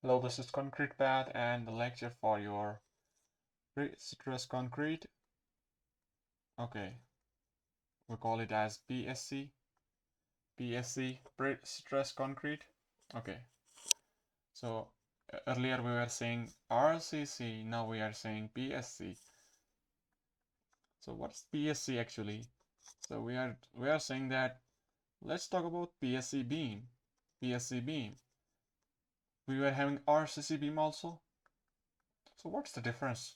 Hello, this is Concrete Path and the lecture for your pre-stress concrete. Okay, we call it as PSC, pre-stress concrete. Okay, so earlier we were saying RCC, now we are saying PSC. So what's PSC actually? So we are saying that let's talk about PSC beam. PSC beam. We were having RCC beam also. So what's the difference?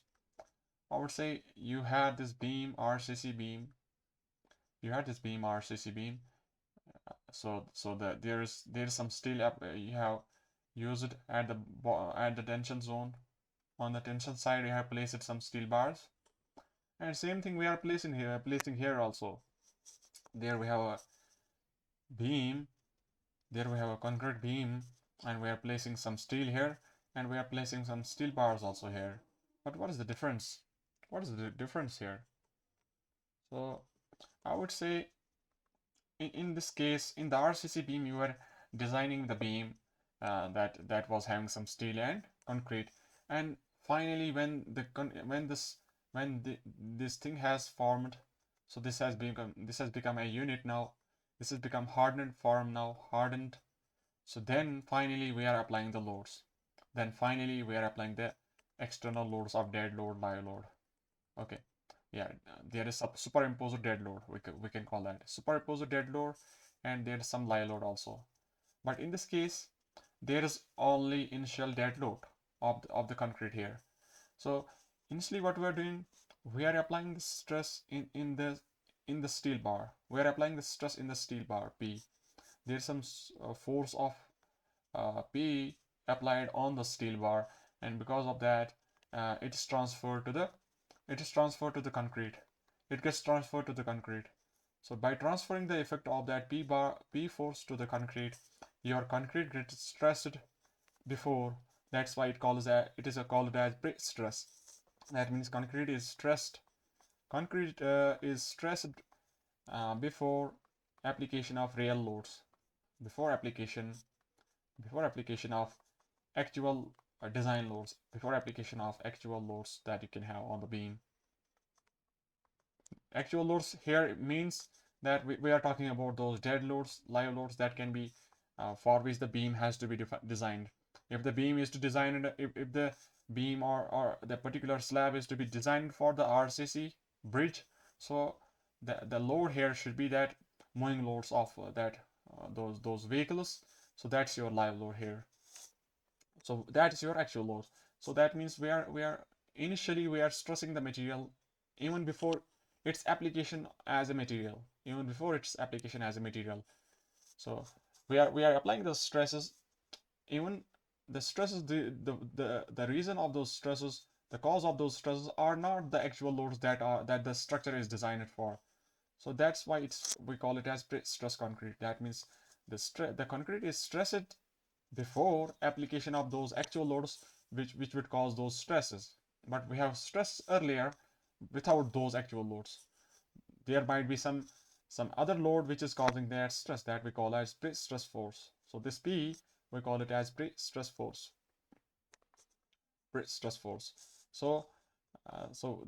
I would say you had this beam RCC beam. You had this beam RCC beam. So that there's some steel up you have used at the tension zone. On the tension side, you have placed some steel bars, and same thing we are placing here also. There we have a beam. There we have a concrete beam, and we are placing some steel here, and we are placing some steel bars also here. But what is the difference? What is the difference here? So I would say in this case, in the RCC beam, you were designing the beam that was having some steel and concrete, and finally when this thing has formed, so this has become a unit now. This has become hardened form now, hardened. So then finally we are applying the loads. Then finally we are applying the external loads of dead load, live load. Okay. Yeah, there is a superimposed dead load. We can call that superimposed dead load, and there is some live load also. But in this case, there is only initial dead load of the concrete here. So initially, what we are doing, we are applying the stress in the steel bar. We are applying the stress in the steel bar P. There is some force of P applied on the steel bar, and because of that, it is transferred to the concrete. It gets transferred to the concrete. So by transferring the effect of that P force to the concrete, your concrete gets stressed before. That's why it is called as pre-stress. That means concrete is stressed. Concrete is stressed before application of real loads. Before application of actual design loads. Before application of actual loads that you can have on the beam. Actual loads here means that we are talking about those dead loads, live loads that can be for which the beam has to be designed. If the beam is to design it, if the beam or the particular slab is to be designed for the RCC bridge, so the load here should be that moving loads of those vehicles. So that's your live load here. So that is your actual load. So that means initially we are stressing the material even before its application as a material. Even before its application as a material. So we are applying the stresses. Even the stresses, the reason of those stresses, the cause of those stresses are not the actual loads that the structure is designed for. So that's why we call it as stress concrete. That means the concrete is stressed before application of those actual loads which would cause those stresses. But we have stress earlier without those actual loads. There might be some other load which is causing that stress that we call as pre-stress force. So this P, we call it as pre-stress force. Pre-stress force. So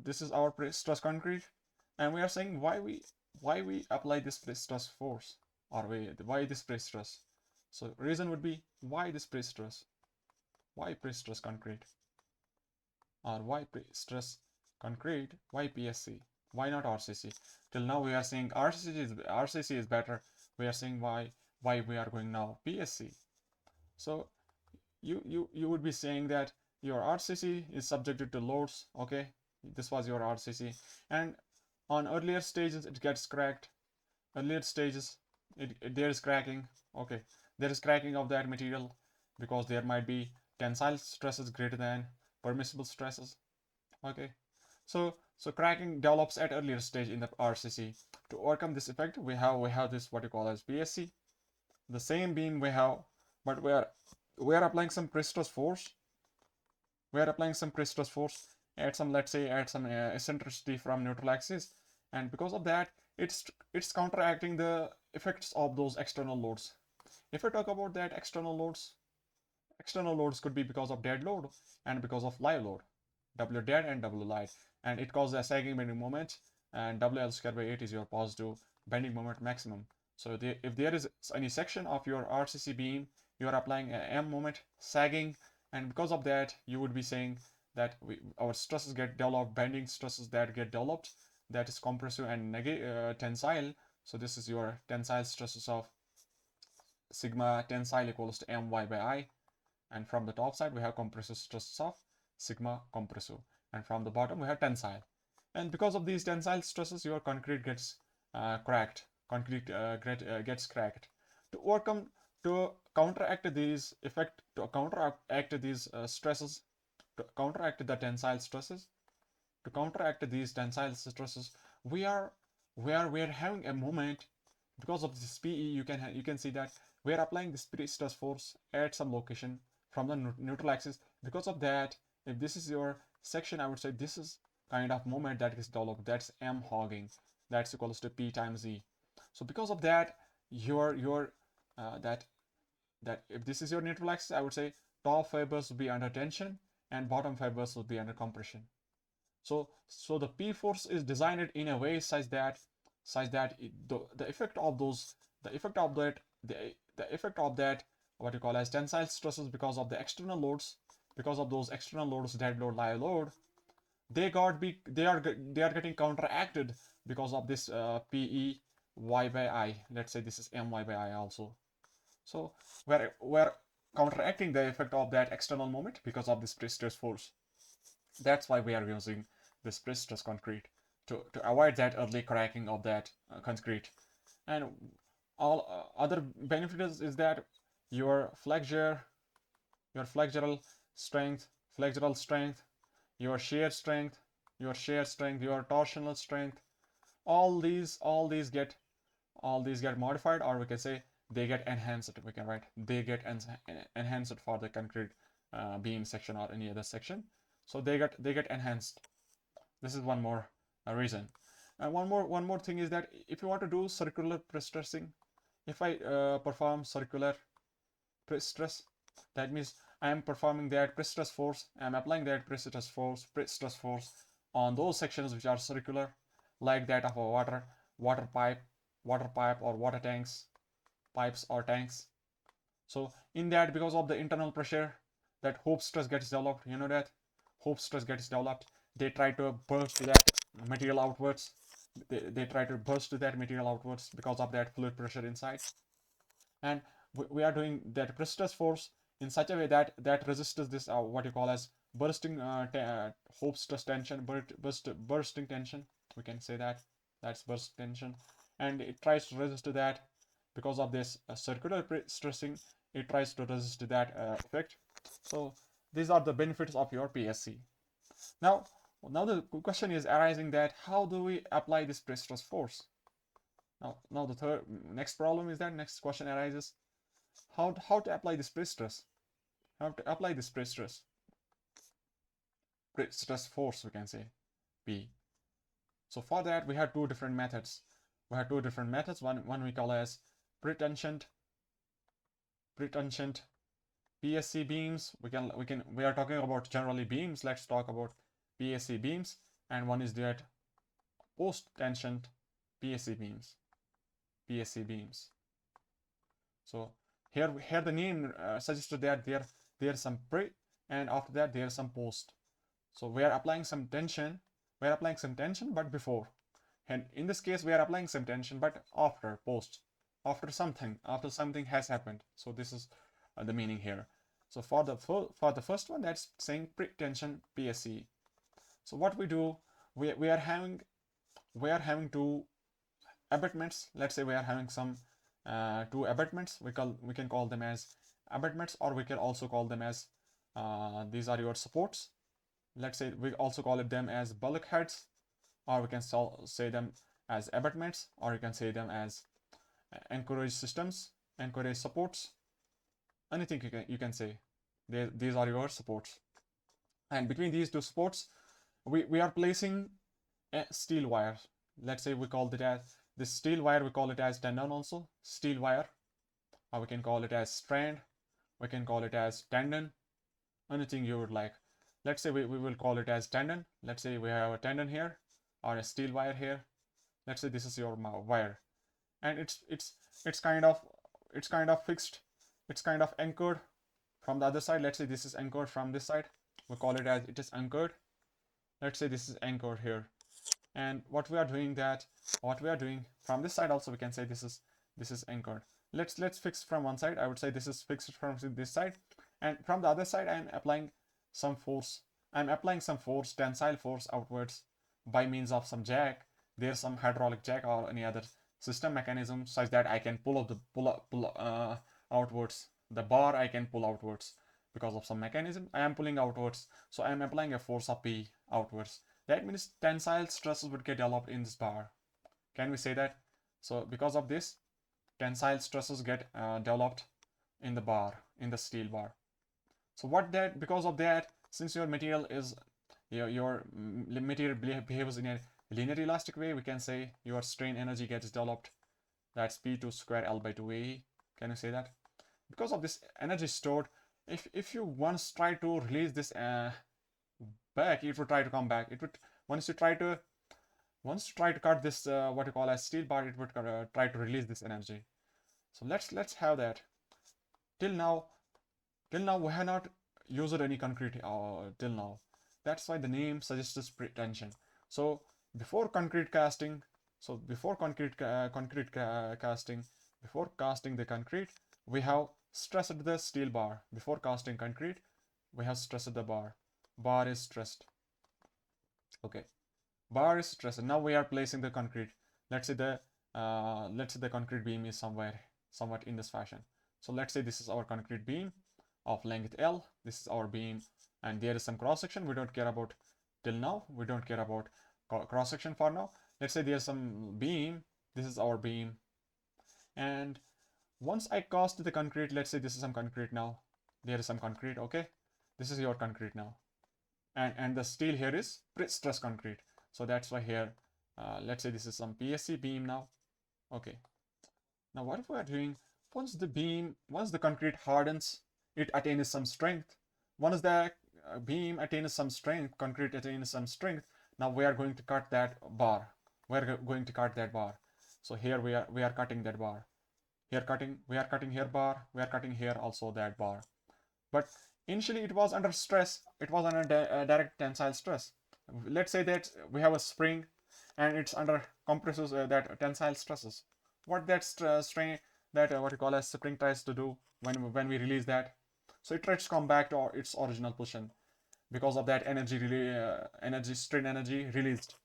this is our pre-stress concrete, and we are saying why we apply this pre-stress force, or why this pre-stress. So reason would be why this pre-stress, why pre-stress concrete, or why pre-stress concrete, why PSC, why not RCC? Till now we are saying RCC is better. We are saying why we are going now PSC. So you would be saying that your RCC is subjected to loads. Okay, this was your RCC, and on earlier stages it gets cracked. Earlier stages there is cracking. Okay, there is cracking of that material because there might be tensile stresses greater than permissible stresses. Okay, so cracking develops at earlier stage in the RCC. To overcome this effect, we have this what you call as PSC. The same beam we have, but we are applying some Prestress force. We are applying some Prestress force at some, let's say, at some eccentricity from neutral axis, and because of that, it's counteracting the effects of those external loads. If I talk about that external external loads could be because of dead load and because of live load, W dead and W live, and it causes a sagging bending moment, and WL square by 8 is your positive bending moment maximum. So if there is any section of your RCC beam, you are applying a M moment sagging, and because of that you would be saying that our stresses get developed, bending stresses that get developed, that is compressive and tensile. So this is your tensile stresses of sigma tensile equals to my by I, and from the top side we have compressive stresses of sigma compressive, and from the bottom we have tensile. And because of these tensile stresses, your concrete gets cracked. Concrete gets cracked. To overcome, to counteract these stresses, to counteract the tensile stresses, to counteract these tensile stresses, we are having a moment. Because of this PE, you can see that we are applying this pre-stress force at some location from the neutral axis. Because of that, if this is your section, I would say this is kind of moment that is developed. That's M hogging. That's equals to P times E. So because of that, that if this is your neutral axis, I would say top fibers will be under tension and bottom fibers will be under compression. So the P force is designed in a way such that the effect of that what you call as tensile stresses, because of the external loads, because of those external loads, dead load, live load, they are getting counteracted because of this PE Y by I. Let's say this is My by I also. So we're counteracting the effect of that external moment because of this pre-stress force. That's why we are using this pre-stress concrete to avoid that early cracking of that concrete. And all other benefits is that your flexural strength, your shear strength, your torsional strength, all these get modified, or we can say they get enhanced. We can write they get enhanced for the concrete beam section or any other section. So they get enhanced. This is one more reason. And one more thing is that if you want to do circular pre-stressing, if I perform circular pre-stress, that means I am performing that pre-stress force. I am applying that pre-stress force on those sections which are circular, like that of a water pipe or water pipes or tanks. So in that, because of the internal pressure, that hoop stress gets developed. You know that hoop stress gets developed. They try to burst that material outwards. They try to burst that material outwards because of that fluid pressure inside. And we are doing that pre-stress force in such a way that resists this what you call as bursting hoop stress tension, bursting tension. We can say that's burst tension, and it tries to resist that. Because of this circular stressing, it tries to resist that effect. So these are the benefits of your PSC. Now the question is arising that how do we apply this pre-stress force? Now the next problem is that next question arises, how to apply this pre-stress? How to apply this pre-stress force, we can say P. So for that we have two different methods. One we call as pre-tensioned PSC beams. We are talking about generally beams. Let's talk about PSC beams. And one is that post-tensioned PSC beams. So here the name suggested that there's some pre, and after that there's some post. So we are applying some tension. But before. And in this case we are applying some tension, but after something has happened. So this is the meaning here. So for the first one, that's saying pre-tension PSC. So what we do, we are having two abutments. Let's say we are having some two abutments. We can call them as abutments, or we can also call them as these are your supports. Let's say we also call them as bulkheads, or we can say them as abutments, or you can say them as anchorage systems, anchorage supports. Anything you can say. These are your supports. And between these two supports, we are placing a steel wire. Let's say we call it as this steel wire, we call it as tendon also, steel wire, or we can call it as strand, we can call it as tendon, anything you would like. Let's say we will call it as tendon. Let's say we have a tendon here or a steel wire here. Let's say this is your wire, and it's kind of fixed, it's kind of anchored from the other side. Let's say this is anchored from this side, we call it as it is anchored. Let's say this is anchored here, and what we are doing from this side also, we can say this is anchored. Let's fix from one side. I would say this is fixed from this side, and from the other side I'm applying some force. Tensile force outwards by means of some jack. There's some hydraulic jack or any other system mechanism such that I can pull outwards. The bar I can pull outwards because of some mechanism. I am pulling outwards, so I am applying a force of P outwards. That means tensile stresses would get developed in this bar. Can we say that? So because of this, tensile stresses get developed in the bar, in the steel bar. So because of that, since your material is your material behaves in a linear elastic way, we can say your strain energy gets developed. That's P2 square L by 2AE. Can you say that? Because of this energy stored, if you once try to release this back, it would try to come back. It would once you try to cut this what you call as steel bar, it would try to release this energy. So let's have that. Till now we have not used any concrete till now. That's why the name suggests pretension. So before casting the concrete, we have stressed the steel bar. Before casting concrete, we have stressed the bar. Bar is stressed. Okay, bar is stressed. Now we are placing the concrete. Let's say the concrete beam is somewhat in this fashion. So let's say this is our concrete beam of length L. This is our beam, and there is some cross section. We don't care about till now. We don't care about cross section for now. Let's say there's some beam. This is our beam, and once I cast the concrete, let's say this is some concrete now. There is some concrete. Okay, this is your concrete now, and the steel here is Prestress concrete. So that's why here, let's say this is some PSC beam now. Okay, now what we are doing, once the concrete hardens, it attains some strength. Once the beam attains some strength, concrete attains some strength, now we are going to cut that bar. We're going to cut that bar. So here we are cutting that bar. We are cutting here bar. We are cutting here also that bar. But initially it was under stress. It was under direct tensile stress. Let's say that we have a spring and it's under compresses that tensile stresses. What that strain, that what you call as spring tries to do when we release that, so it tries to come back to its original position. Because of that strain energy released,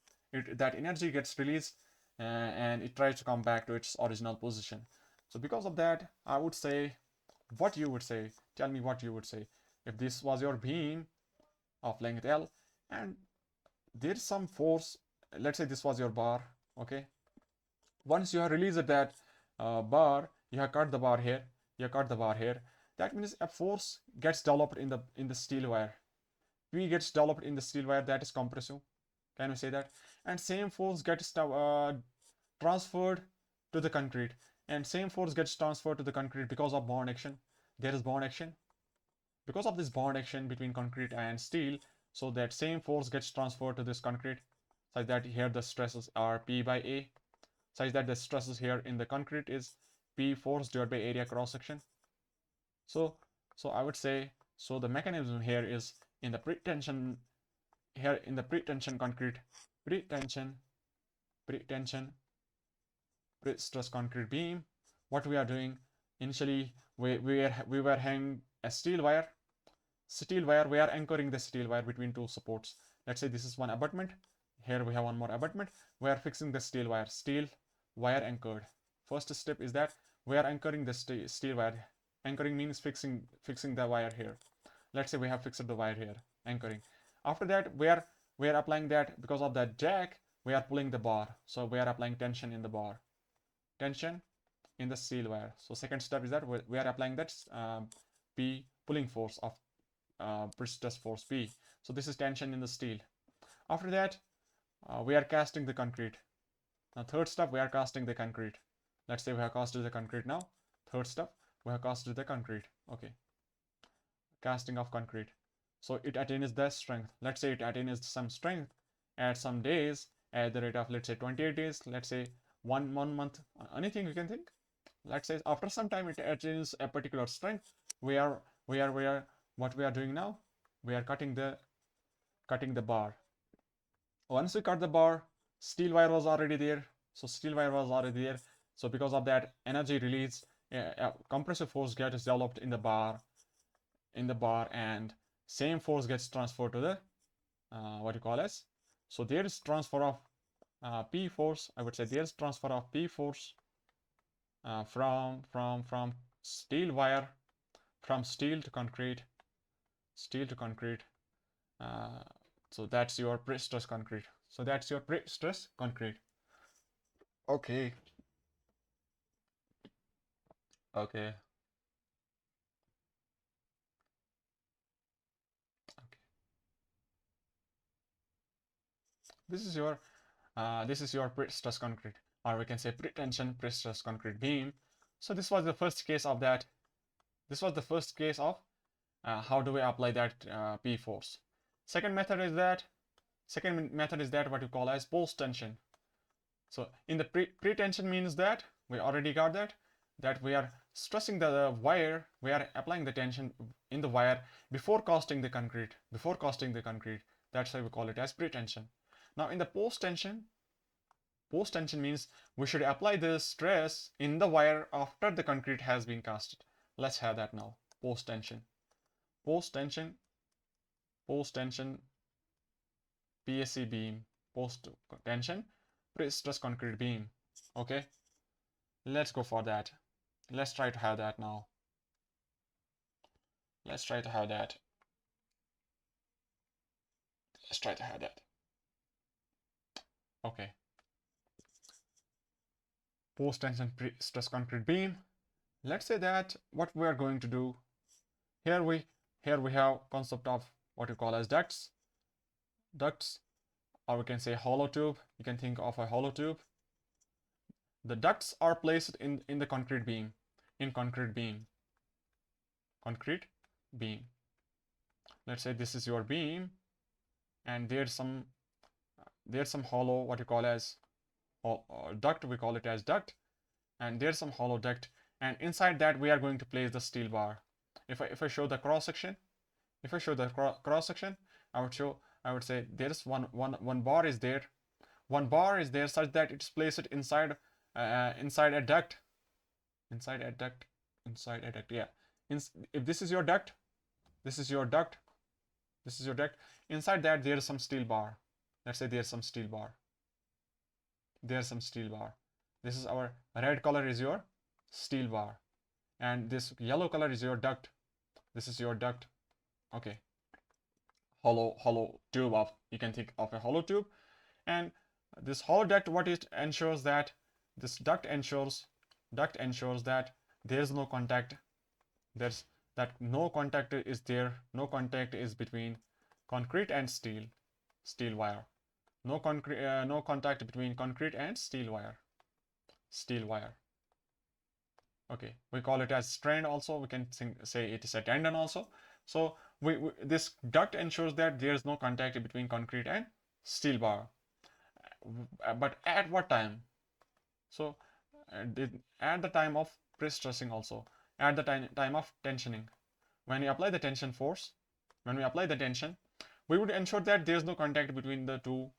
that energy gets released, and it tries to come back to its original position. So because of that, I would say, what you would say, tell me what you would say if this was your beam of length L and there's some force. Let's say this was your bar. Okay, once you have released that bar, you have cut the bar here, that means a force gets developed in the steel wire. P gets developed in the steel wire, that is compressive. Can we say that? And same force gets transferred to the concrete, and same force gets transferred to the concrete because of bond action. There is bond action. Because of this bond action between concrete and steel, so that same force gets transferred to this concrete, such that here the stresses are P by A, such that the stresses here in the concrete is P force divided by area cross section. So I would say, so the mechanism here is in the pretension concrete, prestress concrete beam. What we are doing, initially we were hanging a steel wire. We are anchoring the steel wire between two supports. Let's say this is one abutment. Here we have one more abutment. We are fixing the steel wire anchored. First step is that we are anchoring the steel wire. Anchoring means fixing the wire here. Let's say we have fixed the wire here, anchoring. After that, we are applying that, because of that jack, we are pulling the bar. So we are applying tension in the bar, tension in the steel wire. So second step is that we are applying that P pulling force of Prestress force P. So this is tension in the steel. After that, we are casting the concrete. Now third step, we are casting the concrete. Let's say we have casted the concrete now. Third step, we have casted the concrete. Okay. casting of concrete. So it attains the strength. Let's say it attains some strength at some days at the rate of, let's say, 28 days, let's say one month, anything you can think. Let's say after some time it attains a particular strength. We are what we are doing now, we are cutting the bar. Once we cut the bar, steel wire was already there. So because of that energy release, a compressive force gets developed in the bar, and same force gets transferred to the what you call as. So there is transfer of P force. I would say there is transfer of P force from steel wire, from steel to concrete. So that's your pre-stress concrete. Okay. Okay. This is your pre-stress concrete, or we can say pre-tension pre-stress concrete beam. So this was the first case of that. This was the first case of how do we apply that P force. Second method is that what you call as post-tension. So in the pre-tension means that we already got that we are stressing the wire, we are applying the tension in the wire before casting the concrete. That's why we call it as pre-tension. Now in the post-tension means we should apply the stress in the wire after the concrete has been casted. Let's have that now. Post-tension PSC beam, post-tension pre-stress concrete beam. Okay, let's go for that. Let's try to have that now. Okay, post-tension pre-stress concrete beam. Let's say that what we are going to do here, we have concept of what you call as ducts, or we can say hollow tube. You can think of a hollow tube. The ducts are placed in the concrete beam, Let's say this is your beam, and there's some hollow, what you call as duct. We call it as duct, and there's some hollow duct, and inside that we are going to place the steel bar. If I show the cross section, I would say there's one bar is there. One bar is there such that it's placed inside a duct. Yeah. If this is your duct, inside that there is some steel bar. Let's say there's some steel bar. This is our red color is your steel bar, and this yellow color is your duct. This is your duct. Okay. Hollow tube of, you can think of a hollow tube, and this hollow duct, what it ensures that this duct ensures that there's no contact. No contact is there. No contact is between concrete and steel wire. No contact between concrete and steel wire. Okay, we call it as strand also. We can say it is a tendon also. So this duct ensures that there is no contact between concrete and steel bar. But at what time? So at the time of pre-stressing also, at the time of tensioning, when we apply the tension force, we would ensure that there is no contact between the two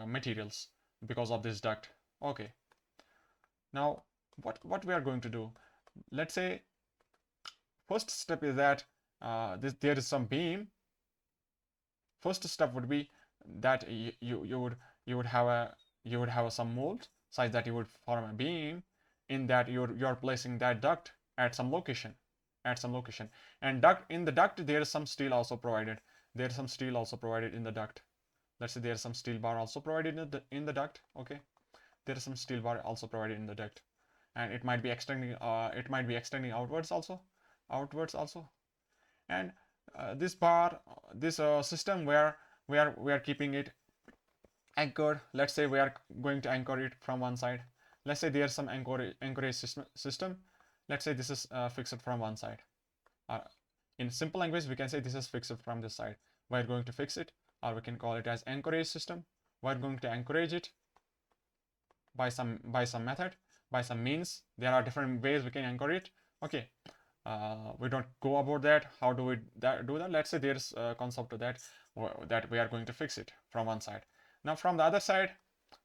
materials because of this duct. Okay. Now what we are going to do? Let's say first step is that there is some beam. First step would be that you would have some mold such that you would form a beam, in that you're placing that duct at some location, and in the duct there is some steel also provided. In the duct. Let's say there is some steel bar also provided in the duct. Okay, there is some steel bar also provided in the duct, and it might be extending outwards also. And this bar, this system where we are keeping it anchored. Let's say we are going to anchor it from one side. Let's say there's some anchorage system. Let's say this is fixed from one side, In simple language, we can say this is fixed from this side. We're going to fix it, or we can call it as anchorage system. We're going to anchorage it by some method, by some means. There are different ways we can anchor it. Okay, we don't go about that. How do we do that? Let's say there's a concept to that we are going to fix it from one side. Now from the other side,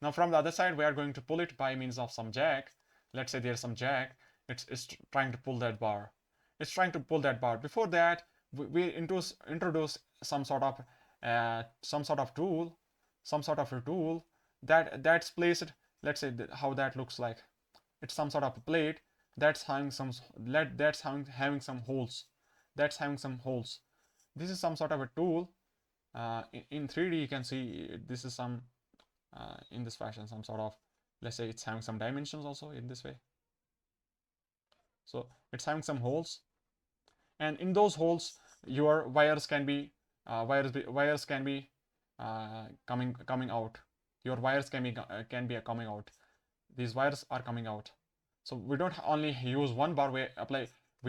we are going to pull it by means of some jack. Let's say there's some jack. It's trying to pull that bar. It's trying to pull that bar. Before that, we introduce some sort of tool, a tool that's placed. Let's say how that looks like. It's some sort of a plate that's having some holes. This is some sort of a tool. In 3D, you can see this is some in this fashion, some sort of, let's say it's having some dimensions also in this way. So it's having some holes, and in those holes your wires can be coming out. Your wires can be coming out. These wires are coming out. So we don't only use one bar, we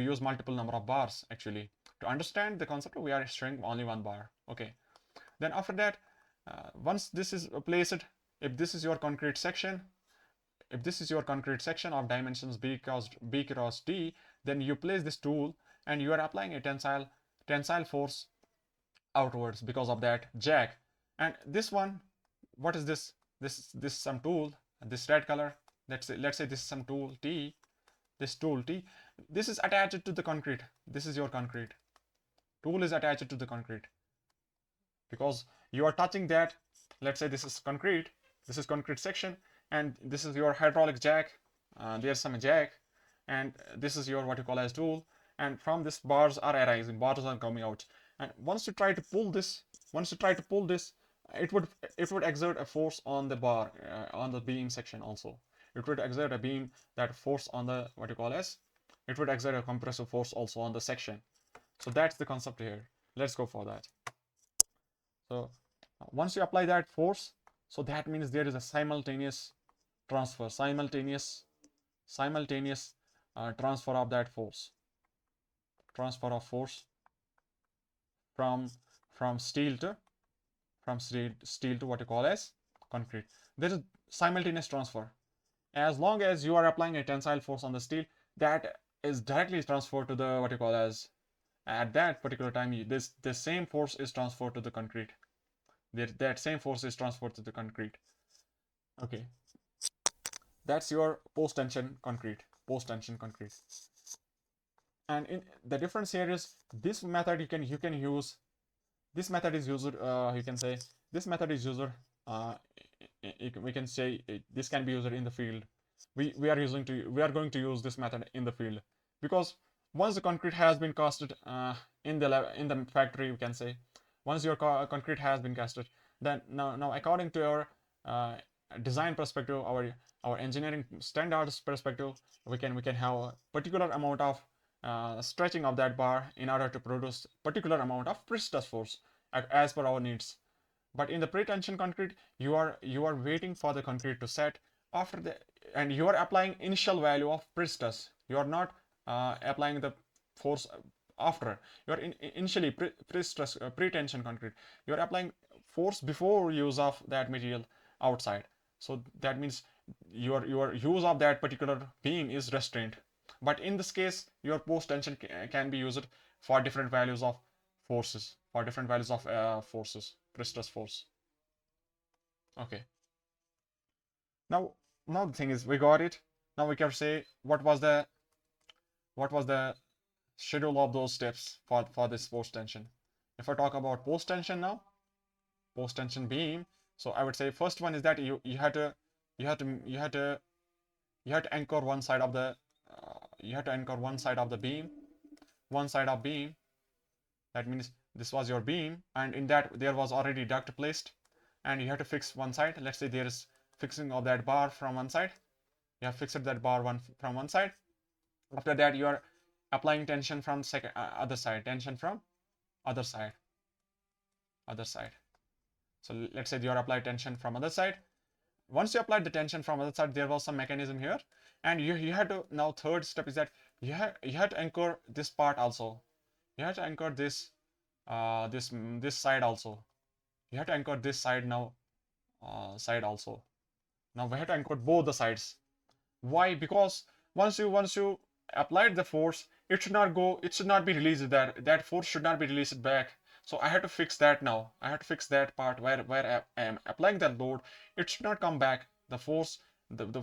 use multiple number of bars. Actually, to understand the concept, we are showing only one bar. Okay, then after that, once this is placed, if this is your concrete section of dimensions b cross d, then you place this tool and you are applying a tensile force outwards because of that jack. And this one, what is this? This some tool, this red color. Let's say this is some tool T. This tool T. This is attached to the concrete. This is your concrete. Tool is attached to the concrete because you are touching that. Let's say this is concrete. This is concrete section, and this is your hydraulic jack. There's some jack, and this is your what you call as tool. And from this, bars are arising. Bars are coming out. And once you try to pull this, it would exert a force on the bar, on the beam section also. It would exert a beam that force on the what you call as. It would exert a compressive force also on the section. So that's the concept here. Let's go for that. So once you apply that force, so that means there is a simultaneous transfer, transfer of that force, from steel to what you call as concrete. There is simultaneous transfer. As long as you are applying a tensile force on the steel, that is directly transferred to the what you call as, at that particular time, the same force is transferred to the concrete. That same force is transferred to the concrete. Okay, that's your post-tension concrete. And in the difference here is this method you can use. This method is used. You can say this method is used. We can say this can be used in the field. We are going to use this method in the field because once the concrete has been casted in the factory, we can say once your concrete has been casted, then now according to your design perspective, our engineering standards perspective, we can have a particular amount of stretching of that bar in order to produce particular amount of prestress force as per our needs. But in the pre-tension concrete, you are waiting for the concrete to set and you are applying initial value of prestress. You are not applying the force after. You are initially pre-tension concrete. You are applying force before use of that material outside. So that means your use of that particular beam is restrained. But in this case, your post-tension can be used for different values of forces, prestress force. Okay. Now the thing is, we got it. Now we can say what was the schedule of those steps for this post-tension. If I talk about post-tension now, post-tension beam. So I would say first one is that you had to anchor one side of the beam. That means this was your beam, and in that there was already duct placed, and you have to fix one side. Let's say there is fixing of that bar from one side. You have fixed that bar from one side. After that, you are applying tension from other side. So let's say you are applying tension from other side. Once you applied the tension from other side, there was some mechanism here, and you had to, now third step is that you had to anchor this part also. You have to anchor this this side also. You have to anchor this side now, side also. Now we have to anchor both the sides. Why? Because once you applied the force, it should not go, it should not be released. That force should not be released back. So I have to fix that now. I have to fix that part where I am applying that load. It should not come back. The force, the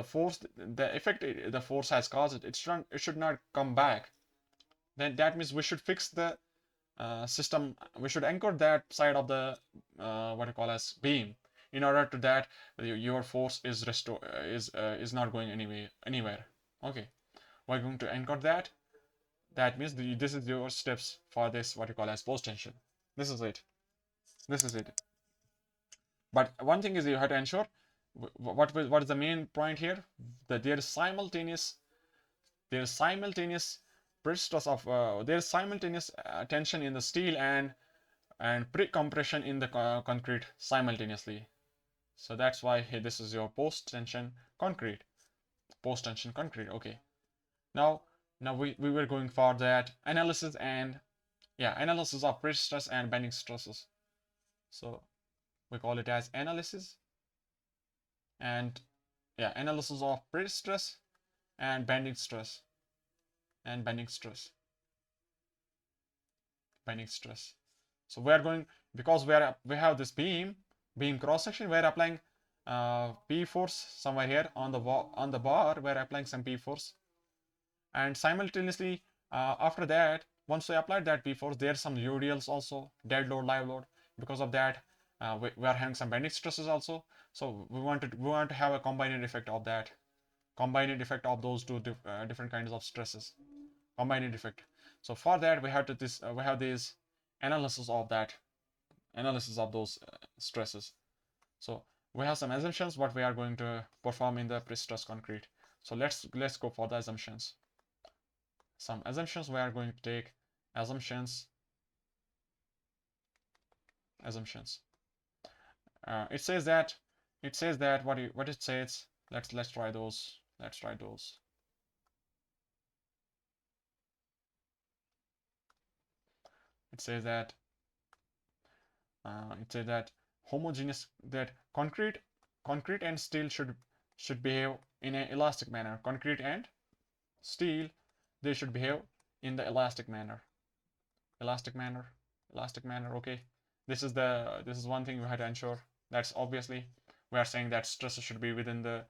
force, the effect the force has caused, it should not come back. Then that means we should fix the system. We should anchor that side of the what you call as beam, in order to that your force is is not going anywhere. Okay, we're going to anchor that. That means this is your steps for this what you call as post tension. This is it. This is it. But one thing is you have to ensure what is the main point here, that there is simultaneous prestress of there is simultaneous tension in the steel and pre-compression in the concrete simultaneously. So that's why hey, this is your post-tension concrete. Post-tension concrete. Okay. Now we were going for that analysis and analysis of pre-stress and bending stresses. So we call it as analysis and analysis of pre-stress and bending stress and bending stress. So we are going, because we have this beam cross section, we are applying P force somewhere here on the bar. We are applying some P force, and simultaneously after that, once we applied that P force, there are some UDLs also, dead load, live load. Because of that, we are having some bending stresses also. So we want to have a combined effect of that, combined effect of those two different kinds of stresses, combined effect. So for that we have this analysis of those stresses. So we have some assumptions what we are going to perform in the pre-stress concrete. So let's go for the assumptions. Some assumptions we are going to take. Assumptions. It says that what it says. Let's try those. It says that homogeneous, that concrete and steel should behave in an elastic manner. Concrete and steel, they should behave in the elastic manner. Okay, this is one thing we had to ensure. That's obviously we are saying that stresses should be within the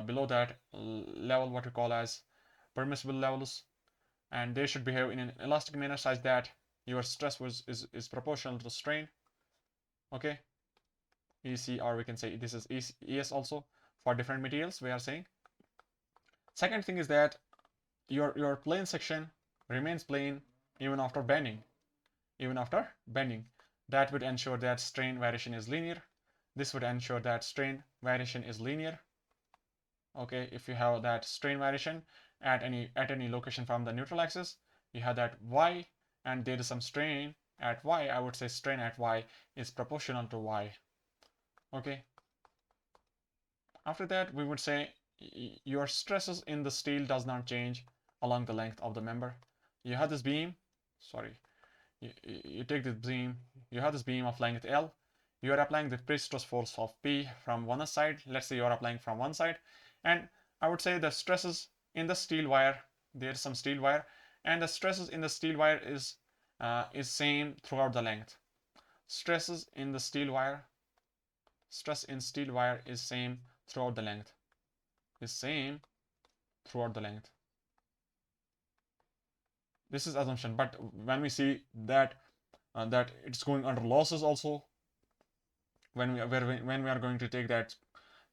below that level, what we call as permissible levels, and they should behave in an elastic manner such that your stress is proportional to strain. Okay, EC, or we can say this is ES also for different materials we are saying. Second thing is that your plane section remains plane even after bending. That would ensure that strain variation is linear. This would ensure that strain variation is linear. Okay, if you have that strain variation at any location from the neutral axis, you have that y, and there is some strain at y. I would say strain at y is proportional to y. Okay. After that, we would say your stresses in the steel does not change along the length of the member. You have this beam. Sorry. You take this beam. You have this beam of length L. You are applying the pre-stress force of P from one side. Let's say you are applying from one side, and I would say the stresses in the steel wire, there's some steel wire, and the stresses in the steel wire is same throughout the length. Stress in steel wire is same throughout the length. This is assumption, but when we see that that it's going under losses also, when we are going to take that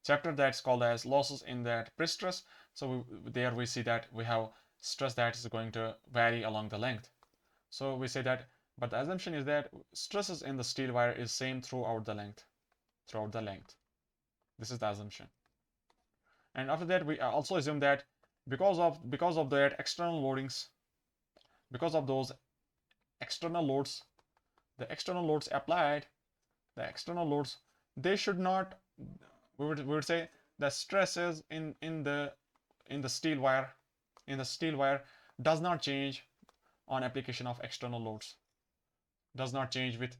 chapter that's called as losses in that pre-stress, so there we see that we have stress that is going to vary along the length. So we say that, but the assumption is that stresses in the steel wire is same throughout the length. This is the assumption. And after that, we also assume that because of that external loadings, because of those external loads, the external loads applied, they should not, we would say the stresses in the steel wire does not change on application of external loads. Does not change with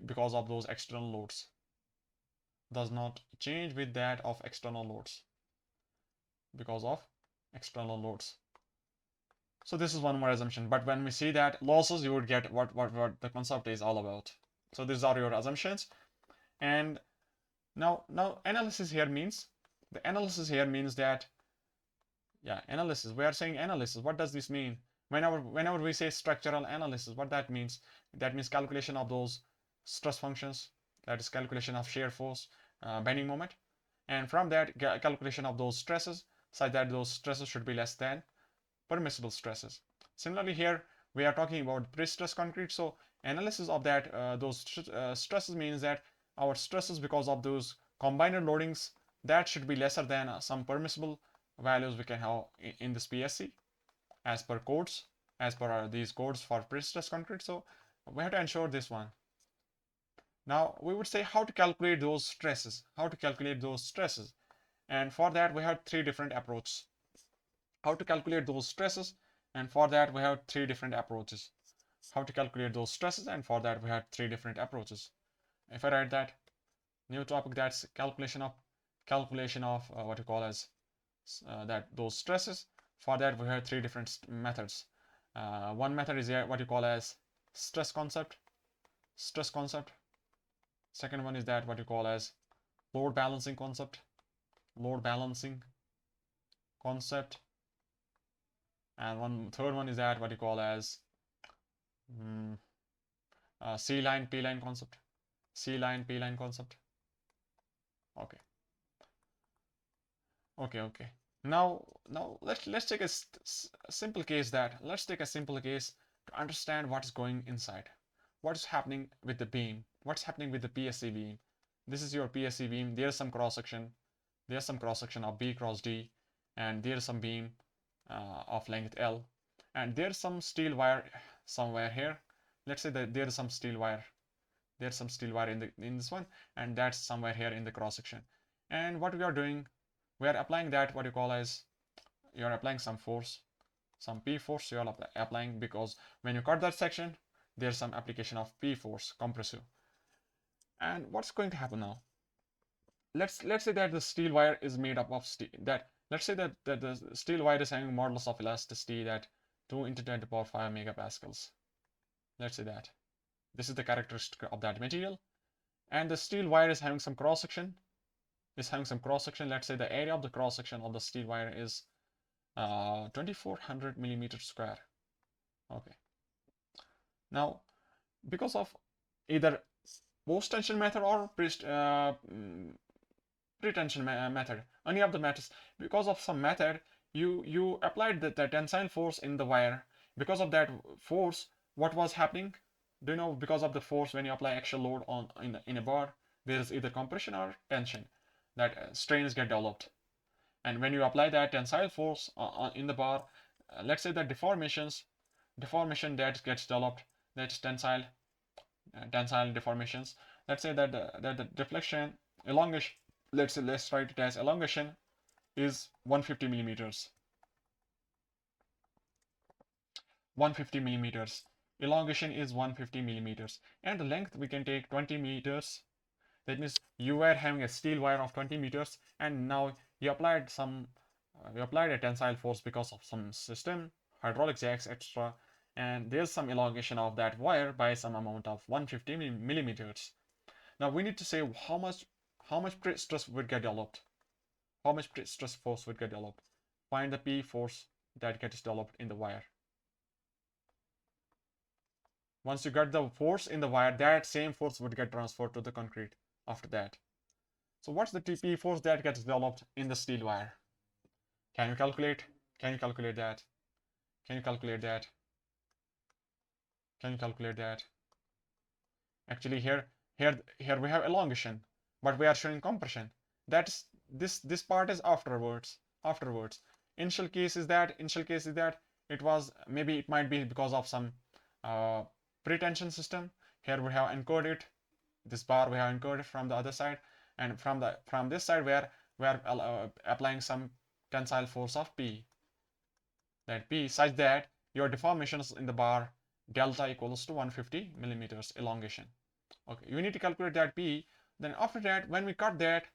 because of those external loads. Does not change with that of external loads because of external loads. So this is one more assumption. But when we see that losses, you would get what the concept is all about. So these are your assumptions. And now analysis here means that, yeah, analysis. We are saying analysis. What does this mean? Whenever we say structural analysis, what that means? That means calculation of those stress functions. That is calculation of shear force, bending moment, and from that calculation of those stresses, such that those stresses should be less than permissible stresses. Similarly, here we are talking about pre-stress concrete. So analysis of that those stresses means that our stresses because of those combined loadings, that should be lesser than some permissible values we can have in this PSC as per codes, as per these codes for pre-stress concrete. So we have to ensure this one. Now we would say how to calculate those stresses, and for that we have three different approaches. How to calculate those stresses, and for that we have three different approaches. How to calculate those stresses, and for that we have three different approaches. If I write that new topic, that's calculation of what you call as that those stresses. For that we have three different methods. One method is what you call as stress concept. Second one is that what you call as load balancing concept. And third one is that what you call as C-line P-line concept. Okay. Now let's take a simple case to understand what's going inside. What's happening with the beam? What's happening with the PSC beam? This is your PSC beam. There's some cross section. Of B cross D, and there's some beam of length L, and there's some steel wire somewhere here. Let's say that there's some steel wire. In this one, and that's somewhere here in the cross section. And what we are doing, we are applying that what you call as, you are applying some force, some P force you are applying, because when you cut that section, there's some application of P force, compressive. And what's going to happen now? Let's say that the steel wire is made up of steel. Let's say that the steel wire is having modulus of elasticity that 2 × 10⁵ megapascals. Let's say that this is the characteristic of that material, and the steel wire is having some cross section. Let's say the area of the cross section of the steel wire is 2400 millimeters square. Okay. Now, because of either post-tension method or pre-tension method, any of the methods, because of some method, you applied the tensile force in the wire. Because of that force, what was happening? Do you know, because of the force, when you apply axial load in a bar, there is either compression or tension, that strains get developed. And when you apply that tensile force in the bar, let's say that deformation that gets developed, that's tensile deformations. Let's say that the deflection elongation, let's write it as elongation is 150 millimeters. Elongation is 150 millimeters, and the length we can take 20 meters. That means you were having a steel wire of 20 meters, and now you applied a tensile force because of some system, hydraulic jacks, etc. And there's some elongation of that wire by some amount of 150 millimeters. Now we need to say how much stress would get developed. How much stress force would get developed? Find the P force that gets developed in the wire. Once you get the force in the wire, that same force would get transferred to the concrete after that. So what's the P force that gets developed in the steel wire? Can you calculate that? Actually, here we have elongation, but we are showing compression. That's this part is afterwards. Initial case is that it might be because of some pre-tension system. Here we have encoded this bar, we have encoded from the other side, and from this side we are applying some tensile force of P. That P such that your deformations in the bar delta equals to 150 millimeters elongation. Okay, you need to calculate that P. Then after that, when we cut that,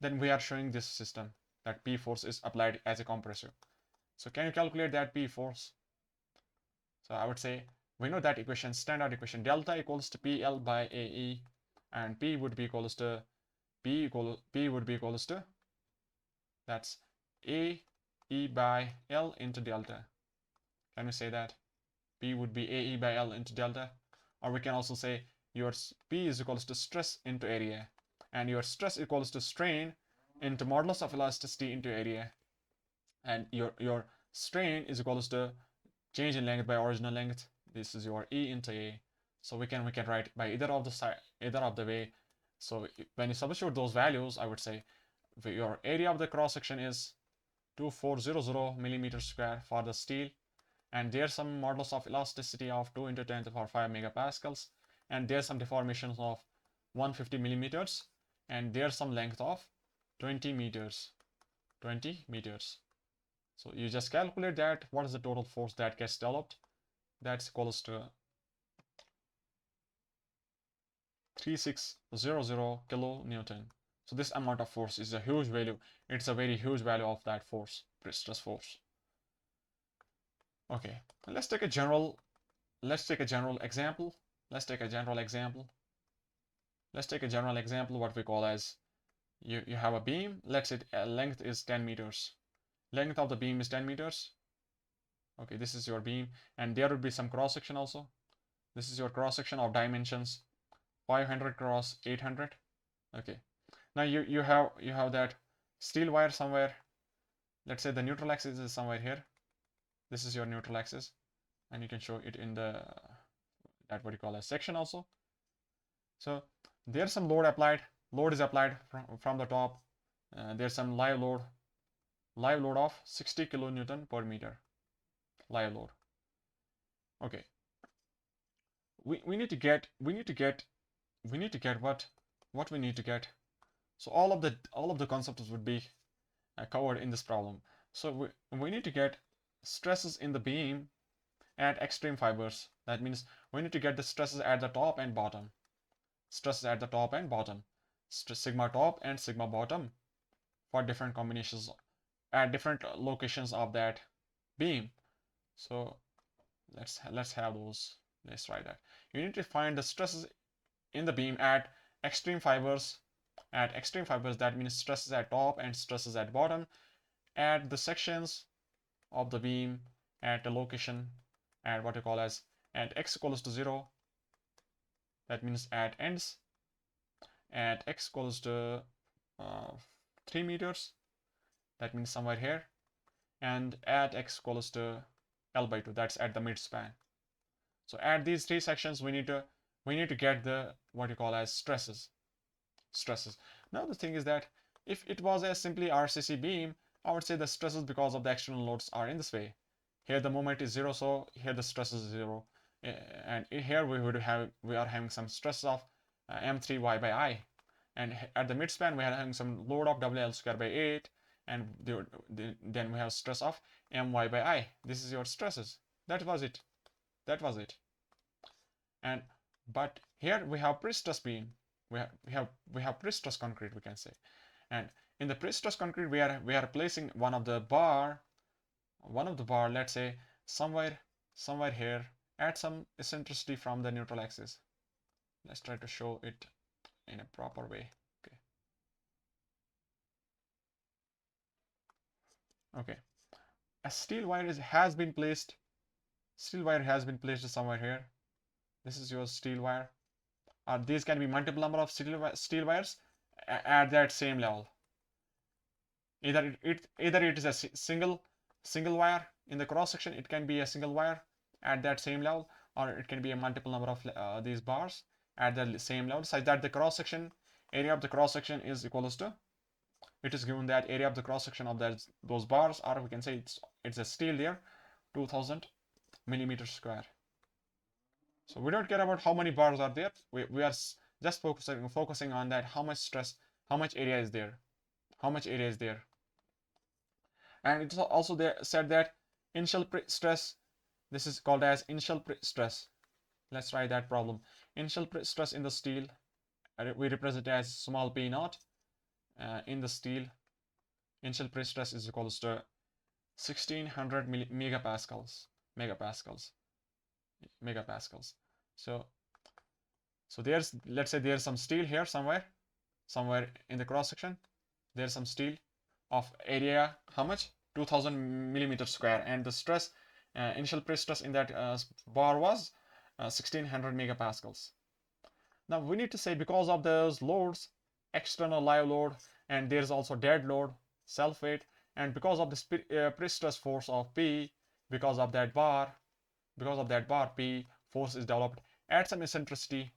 then we are showing this system that P force is applied as a compressor. So can you calculate that P force? So I would say we know that equation, standard equation, delta equals to PL by AE, and P would be equals to that's AE by L into delta. Can we say that? P would be AE by L into delta, or we can also say your P is equals to stress into area, and your stress equals to strain into modulus of elasticity into area, and your strain is equals to change in length by original length. This is your E into A. So we can write by either of the way. So when you substitute those values, I would say your area of the cross section is 2400 millimeters square for the steel, and there's some modulus of elasticity of 2 into 10 to the power 5 megapascals, and there's some deformations of 150 millimeters, and there's some length of 20 meters. So you just calculate that, what is the total force that gets developed. That's equals to 3600 kilonewton. So this amount of force is a huge value. It's a very huge value of that force, Prestress force. Okay, let's take a general example. Let's take a general example, what we call as you have a beam. Let's say length is 10 meters. Length of the beam is 10 meters. Okay, this is your beam, and there would be some cross section also. This is your cross section of dimensions 500 cross 800. Okay, now you have that steel wire somewhere. Let's say the neutral axis is somewhere here. This is your neutral axis, and you can show it in the that what you call a section also. So there's some load applied. Load is applied from the top. There's some live load of 60 kilonewton per meter. Live load. Okay. We need to get what we need to get. So all of the concepts would be covered in this problem. So we need to get stresses in the beam at extreme fibers. That means we need to get the stresses at the top and bottom. Sigma top and sigma bottom for different combinations at different locations of that beam. So let's have those. Let's try that. You need to find the stresses in the beam at extreme fibers. That means stresses at top and stresses at bottom at the sections of the beam at a location at what you call as at x equals to 0. That means at ends at x equals to 3 meters. That means somewhere here, and at x equals to L by 2. That's at the midspan. So at these three sections, we need to get the what you call as stresses. Now the thing is that if it was a simply RCC beam, I would say the stresses because of the external loads are in this way. Here the moment is 0, so here the stress is 0, and here we are having some stress of M3y by I, and at the midspan we are having some load of WL square by 8, and then we have stress of My by I. This is your stresses. That was it. And but here we have prestress beam. We have prestress concrete, we can say. And in the prestress concrete, we are placing one of the bar, let's say somewhere here at some eccentricity from the neutral axis. Let's try to show it in a proper way. Okay. A steel wire has been placed somewhere here. This is your steel wire. These can be multiple number of steel wires at that same level. Either it is a single wire in the cross section. It can be a single wire at that same level, or it can be a multiple number of these bars at the same level, such that the cross section area of the cross section is equals to. It is given that area of the cross section of those bars, or we can say it's a steel there, 2000 millimeters square. So we don't care about how many bars are there. We are just focusing on that, how much stress, how much area is there. And it's also said that initial stress This is called as initial stress. Let's try that problem. Initial stress in the steel, we represent it as small p naught. In the steel, initial stress is equals to 1600 megapascals. So there's, let's say there's some steel here somewhere in the cross section. There's some steel of area, how much? 2000 millimeters square, and the stress, initial stress in that bar was 1600 megapascals. Now we need to say, because of those loads, external live load, and there's also dead load, self weight, and because of the pre-stress force of P, because of that bar P, force is developed at some eccentricity.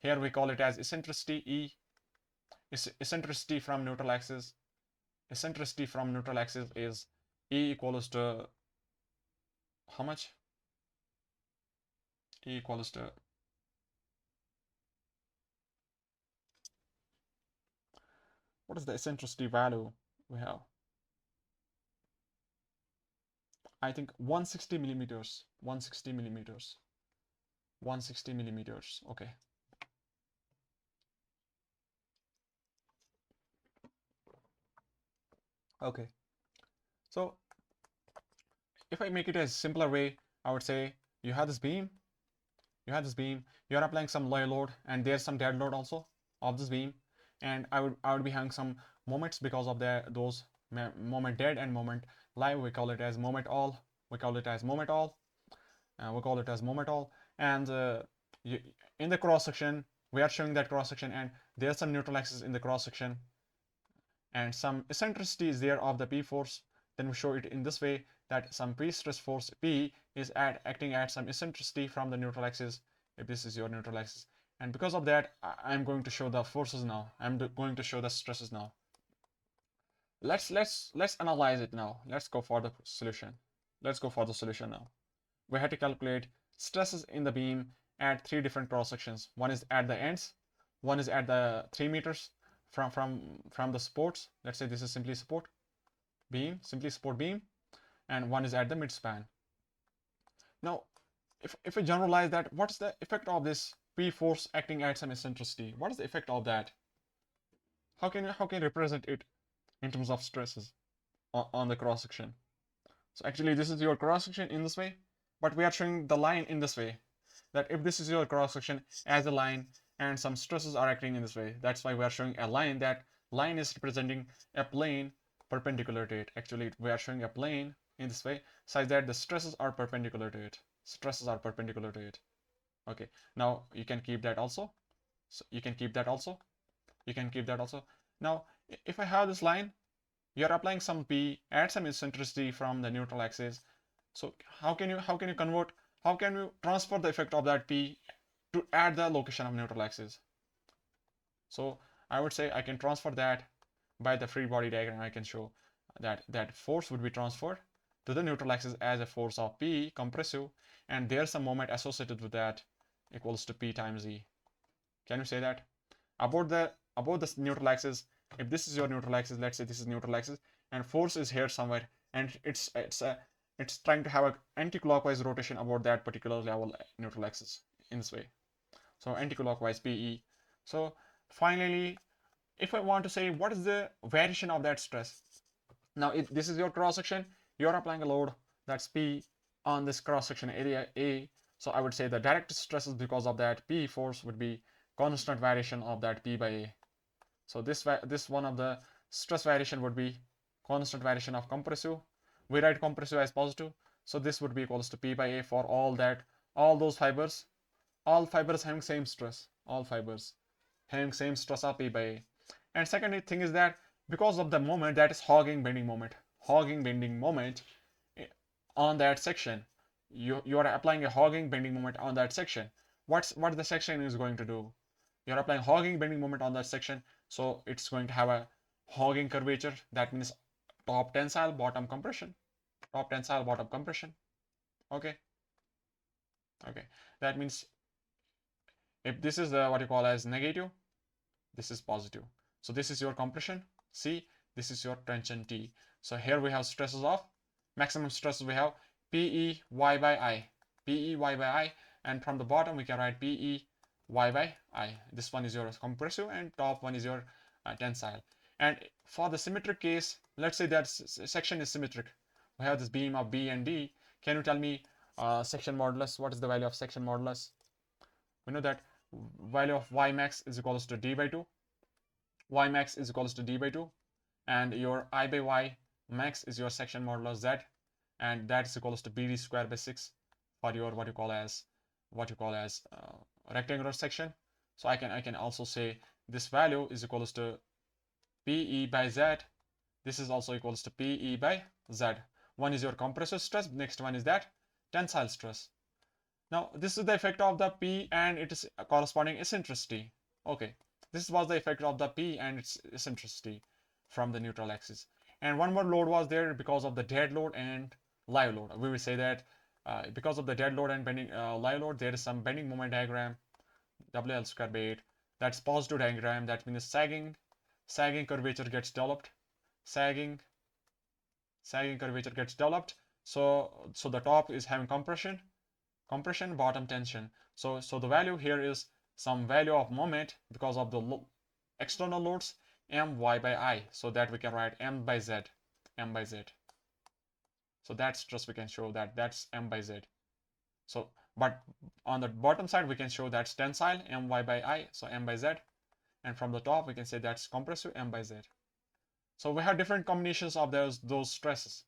Here we call it as eccentricity E. Eccentricity from neutral axis. Eccentricity from neutral axis is E equals to how much? E equals to, what is the eccentricity value we have? I think 160 millimeters. 160 millimeters. 160 millimeters. Okay. Okay. So if I make it a simpler way, I would say you have this beam. You are applying some live load, and there's some dead load also of this beam, and I would be having some moments because of those moment dead and moment live. We call it as moment all. And in the cross section, we are showing that cross section, and there's some neutral axis in the cross section, and some eccentricity is there of the P force. Then we show it in this way, that some pre-stress force P is acting at some eccentricity from the neutral axis, if this is your neutral axis. And because of that, I'm going to show the forces now. I'm going to show the stresses now. Let's analyze it now. Let's go for the solution. Now. We have to calculate stresses in the beam at 3 different cross sections. One is at the ends, one is at the 3 meters from the supports. Let's say this is simply support beam, and one is at the midspan. Now, if we generalize that, what's the effect of this P force acting at some eccentricity? What is the effect of that? How can you represent it in terms of stresses on the cross section? So actually, this is your cross section in this way, but we are showing the line in this way. That if this is your cross section as a line, and some stresses are acting in this way, that's why we are showing a line. That line is representing a plane perpendicular to it. Actually, we are showing a plane in this way, such that the stresses are perpendicular to it. Okay, now you can keep that also. Now, if I have this line, you're applying some P at some eccentricity from the neutral axis. So how can you transfer the effect of that P to at the location of neutral axis? So I would say I can transfer that by the free body diagram. I can show that force would be transferred to the neutral axis as a force of P compressive, and there's some moment associated with that equals to P times E. Can you say that? About the neutral axis, if this is your neutral axis, let's say this is neutral axis, and force is here somewhere, and it's trying to have an anti-clockwise rotation about that particular level neutral axis in this way. So anti-clockwise PE. So finally, if I want to say what is the variation of that stress, now if this is your cross section, you are applying a load that's P on this cross section area A. So I would say the direct stresses because of that P force would be constant variation of that P by A. So this one of the stress variation would be constant variation of compressive. We write compressive as positive, so this would be equals to P by A for all those fibers. All fibers having same stress. Of P by A. And second thing is that because of the moment, that is hogging bending moment on that section, you are applying a hogging bending moment on that section. What the section is going to do? You're applying hogging bending moment on that section, so it's going to have a hogging curvature. That means top tensile, bottom compression. Okay. That means if this is what you call as negative, this is positive. So this is your compression C, this is your tension T. So here we have stresses of maximum stresses, we have PE Y by I. PE Y by I, and from the bottom we can write PE Y by I. This one is your compressive and top one is your tensile. And for the symmetric case, let's say that section is symmetric. We have this beam of B and D. Can you tell me section modulus? What is the value of section modulus? We know that value of Y max is equals to D by 2. Y max is equals to D by 2. And your I by Y max is your section modulus Z. And that is equals to BD square by 6 for your what you call as rectangular section. So I can also say this value is equals to PE by Z. This is also equals to PE by Z. One is your compressive stress, next one is that tensile stress. Now this is the effect of the P and its corresponding eccentricity. Okay, this was the effect of the P and its eccentricity from the neutral axis. And one more load was there because of the dead load and live load. We will say that because of the dead load and bending live load, there is some bending moment diagram, WL square by 8. That's positive diagram. That means sagging curvature gets developed. Sagging curvature gets developed. So the top is having compression, bottom tension. So the value here is some value of moment because of the external loads, My by I. So that we can write M by Z. So that stress we can show that's M by Z. So but on the bottom side we can show that's tensile, My by I, so M by Z. And from the top we can say that's compressive, M by Z. So we have different combinations of those stresses.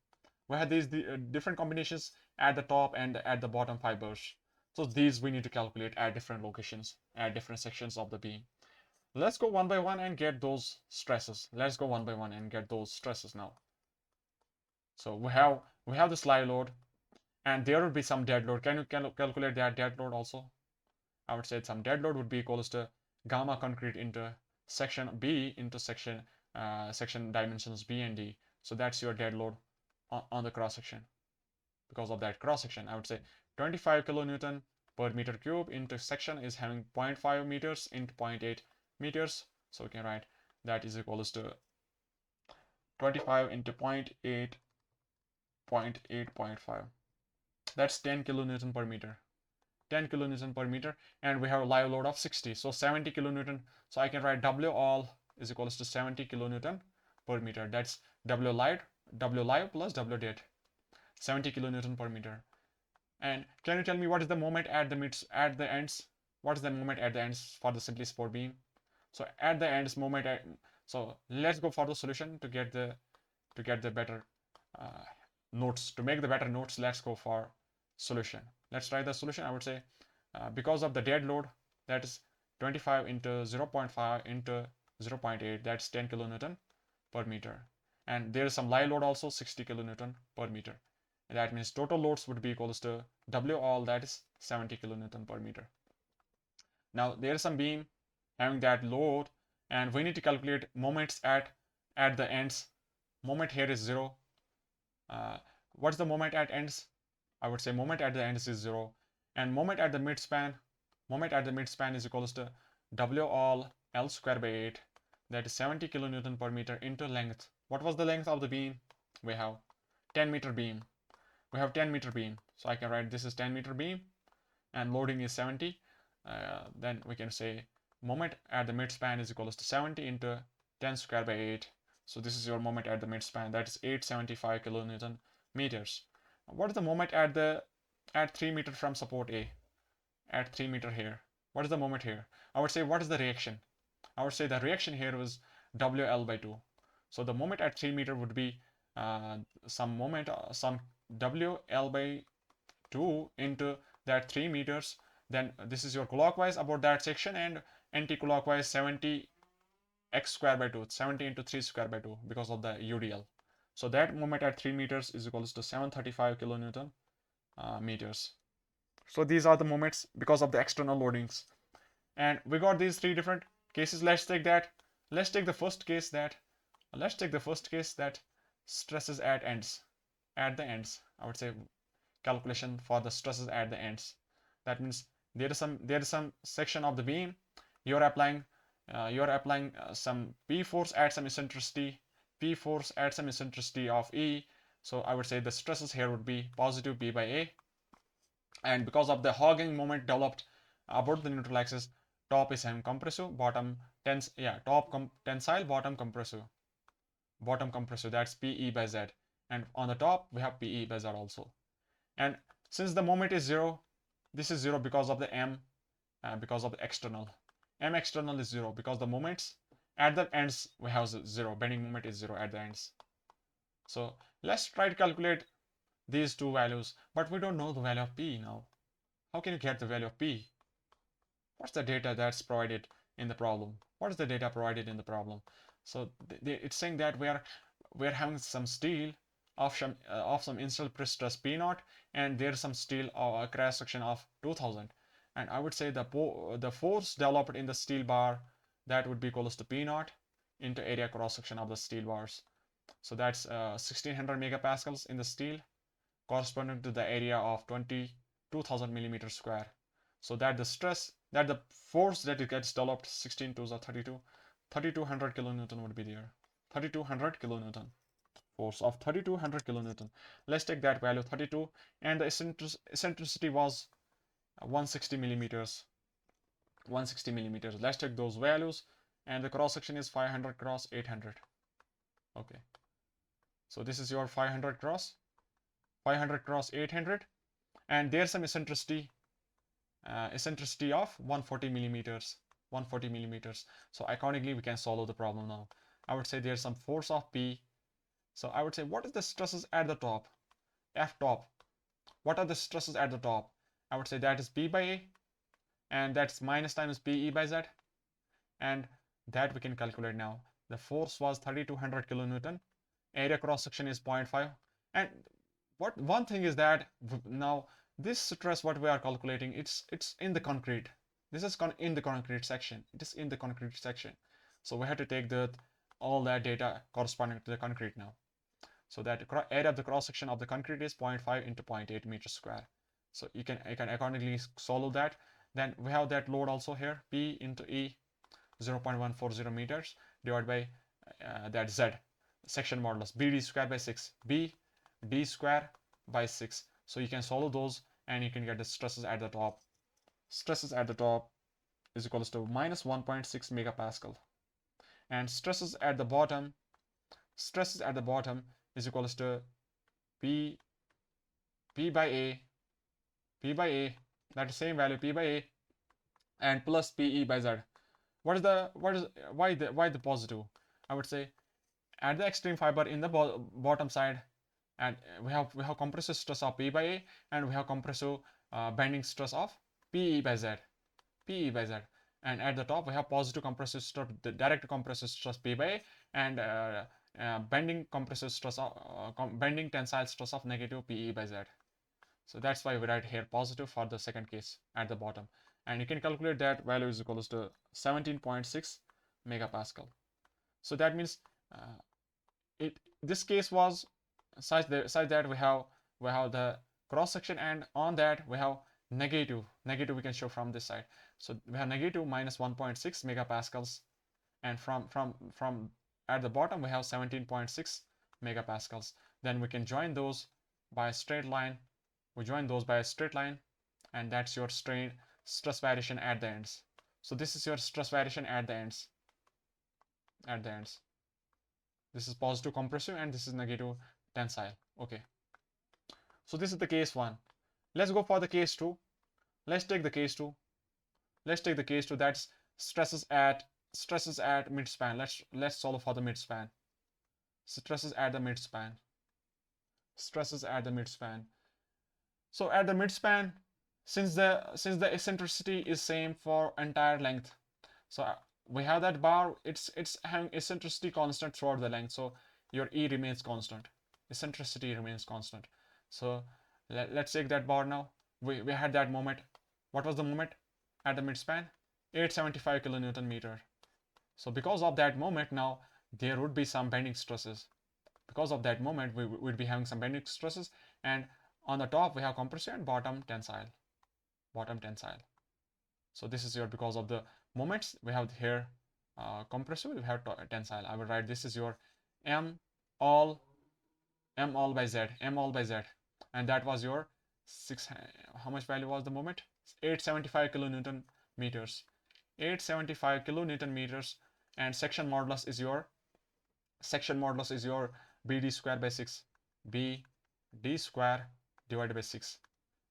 We have these different combinations at the top and at the bottom fibers. So these we need to calculate at different locations, at different sections of the beam. Let's go one by one and get those stresses. Let's go one by one and get those stresses now. So we have this live load, and there would be some dead load. Can you calculate that dead load also? I would say some dead load would be equals to gamma concrete into section B into section dimensions B and D. So that's your dead load on the cross section. Because of that cross section, I would say 25 kilonewton per meter cube into section is having 0.5 meters into 0.8 meters. So we can write that is equals to 25 into 0.8, 0.8.5. That's 10 kilonewton per meter. 10 kilonewton per meter, and we have a live load of 60, so 70 kilonewton. So I can write W all is equals to 70 kilonewton per meter. That's W live plus W dead, 70 kilonewton per meter. And can you tell me what is the moment at the ends? What is the moment at the ends for the simply support beam? So at the ends moment so let's go for the solution to get the better notes. To make the better notes, let's go for solution. Let's try the solution. I would say because of the dead load, that is 25 into 0.5 into 0.8, that's 10 kilonewton per meter. And there is some live load also, 60 kilonewton per meter. And that means total loads would be equals to W all, that is 70 kilonewton per meter. Now there is some beam having that load, and we need to calculate moments at the ends. Moment here is 0. What's the moment at ends? I would say moment at the ends is 0, and moment at the midspan is equals to W all L square by 8, that is 70 kilonewton per meter into length. What was the length of the beam? We have 10 meter beam. So I can write this is 10 meter beam and loading is 70. Then we can say moment at the midspan is equals to 70 into 10 square by 8. So this is your moment at the midspan, that is 875 kilonewton meters. What is the moment at 3 meter from support A? At 3 meter here. What is the moment here? I would say what is the reaction? I would say the reaction here was WL by 2. So the moment at 3 meter would be some WL by 2 into that 3 meters. Then this is your clockwise about that section, and anti-clockwise 70 x square by 2, 70 into 3 square by 2 because of the UDL. So that moment at 3 meters is equals to 735 kilonewton meters. So these are the moments because of the external loadings. And we got these 3 different cases. Let's take the first case that stresses at the ends. I would say calculation for the stresses at the ends. That means there is some section of the beam you're applying some P force at some eccentricity, of E. So I would say the stresses here would be positive P by A, And because of the hogging moment developed about the neutral axis, top is having compressive, bottom tensile, bottom compressive, that's PE by Z. And on the top we have PE by Z also. And since the moment is zero, this is zero because of the M, because of the external. M external is zero because the moments at the ends we have zero, bending moment is zero at the ends. So let's try to calculate these two values, but we don't know the value of P now. How can you get the value of P? What's the data that's provided in the problem? What is the data provided in the problem? So it's saying that we're having some steel of some initial pre-stress P0, and there's some steel cross section of 2000, and I would say the force developed in the steel bar, that would be equals to P0 into area cross section of the steel bars. So that's 1600 megapascals in the steel, corresponding to the area of 22,000 millimeters square. So that the force that it gets developed, 16 to the 32, 3200 kilonewton would be there. 3200 kilonewton. Force of 3200 kilonewton. Let's take that value 32, and the eccentricity was 160 millimeters. 160 millimeters. Let's take those values, and the cross section is 500 cross 800. Okay. So this is your 500 cross 800, and there's some eccentricity of 140 millimeters. 140 millimeters. So accordingly we can solve the problem now. I would say there's some force of P. So I would say, what is the stresses at the top? F top. What are the stresses at the top? I would say that is P by A, and that's minus times PE by Z, and that we can calculate now. The force was 3200 kilonewton. Area cross section is 0.5. And one thing is that now this stress what we are calculating, it's in the concrete. This is in the concrete section. It is in the concrete section. So we have to take all that data corresponding to the concrete now. So that area of the cross section of the concrete is 0.5 into 0.8 meters square. So you can accordingly solve that. Then we have that load also here, P into E, 0.140 meters divided by that Z section modulus, BD square by 6, B D square by 6. So you can solve those, and you can get the stresses at the top. Stresses at the top is equals to minus 1.6 megapascal, and stresses at the bottom is equals to P by A, that same value P by A, and plus PE by Z. Why the positive? I would say at the extreme fiber in the bottom side, and we have compressive stress of P by A, and we have compressive bending stress of PE by Z. And at the top we have positive compressive stress, the direct compressive stress P by A, and bending compressive stress of bending tensile stress of negative PE by Z. So that's why we write here positive for the second case at the bottom, and you can calculate that value is equals to 17.6 megapascal. So that means this case was such that we have the cross section, and on that we have negative we can show from this side. So we have negative minus 1.6 megapascals, and from at the bottom we have 17.6 megapascals. Then we can join those by a straight line. And that's your stress variation at the ends. So this is your stress variation at the ends. This is positive compressive, and this is negative tensile. Okay. So this is the case 1. Let's go for the case 2. Let's take the case 2. That's stresses at midspan. Let's solve for the midspan. Stresses at the midspan. So at the midspan, since the eccentricity is same for entire length, so we have that bar, it's having eccentricity constant throughout the length, so your E remains constant, eccentricity remains constant. So let's take that bar now. We had that moment. What was the moment at the midspan? 875 kilonewton meter. So because of that moment, now there would be some bending stresses. Because of that moment, we would be having some bending stresses, and on the top we have compressive and bottom tensile. So this is your, because of the moments we have here compressive, we have tensile. I will write this is your M all by Z, and that was your how much value was the moment? 875 kilonewton meters. 875 kilonewton meters, and section modulus is your BD square by 6. BD square divided by 6.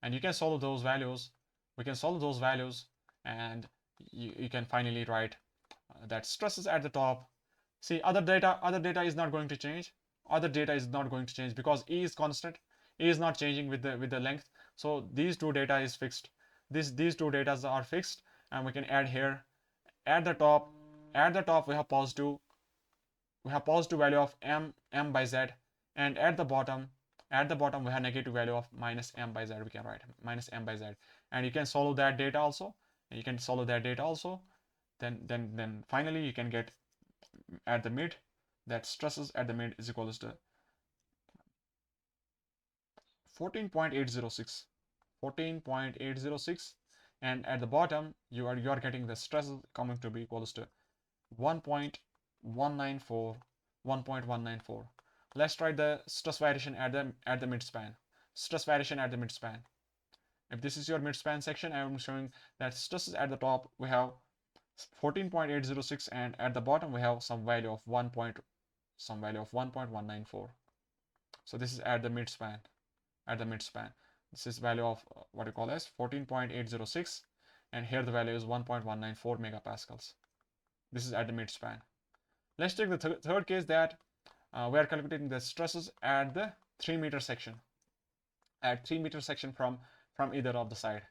And you can solve those values. We can solve those values, and you can finally write that stresses at the top. See, other data is not going to change. Other data is not going to change because E is constant. E is not changing with the length. So these two data is fixed. These two data are fixed, and we can add here. At the top we have positive value of m by z, and at the bottom we have negative value of minus m by z. We can write minus m by z, and you can solve that data also. Then finally you can get at the mid that stresses at the mid is equals to 14.806, and at the bottom you are getting the stresses coming to be equals to 1.194. Let's try the stress variation at the midspan. If this is your midspan section, I am showing that stresses at the top we have 14.806, and at the bottom we have some value of 1.194. So this is at the midspan. This is value of what you call as 14.806, and here the value is 1.194 megapascals. This is at the midspan. Let's take the third case that we are calculating the stresses at the 3-meter section. From either of the side,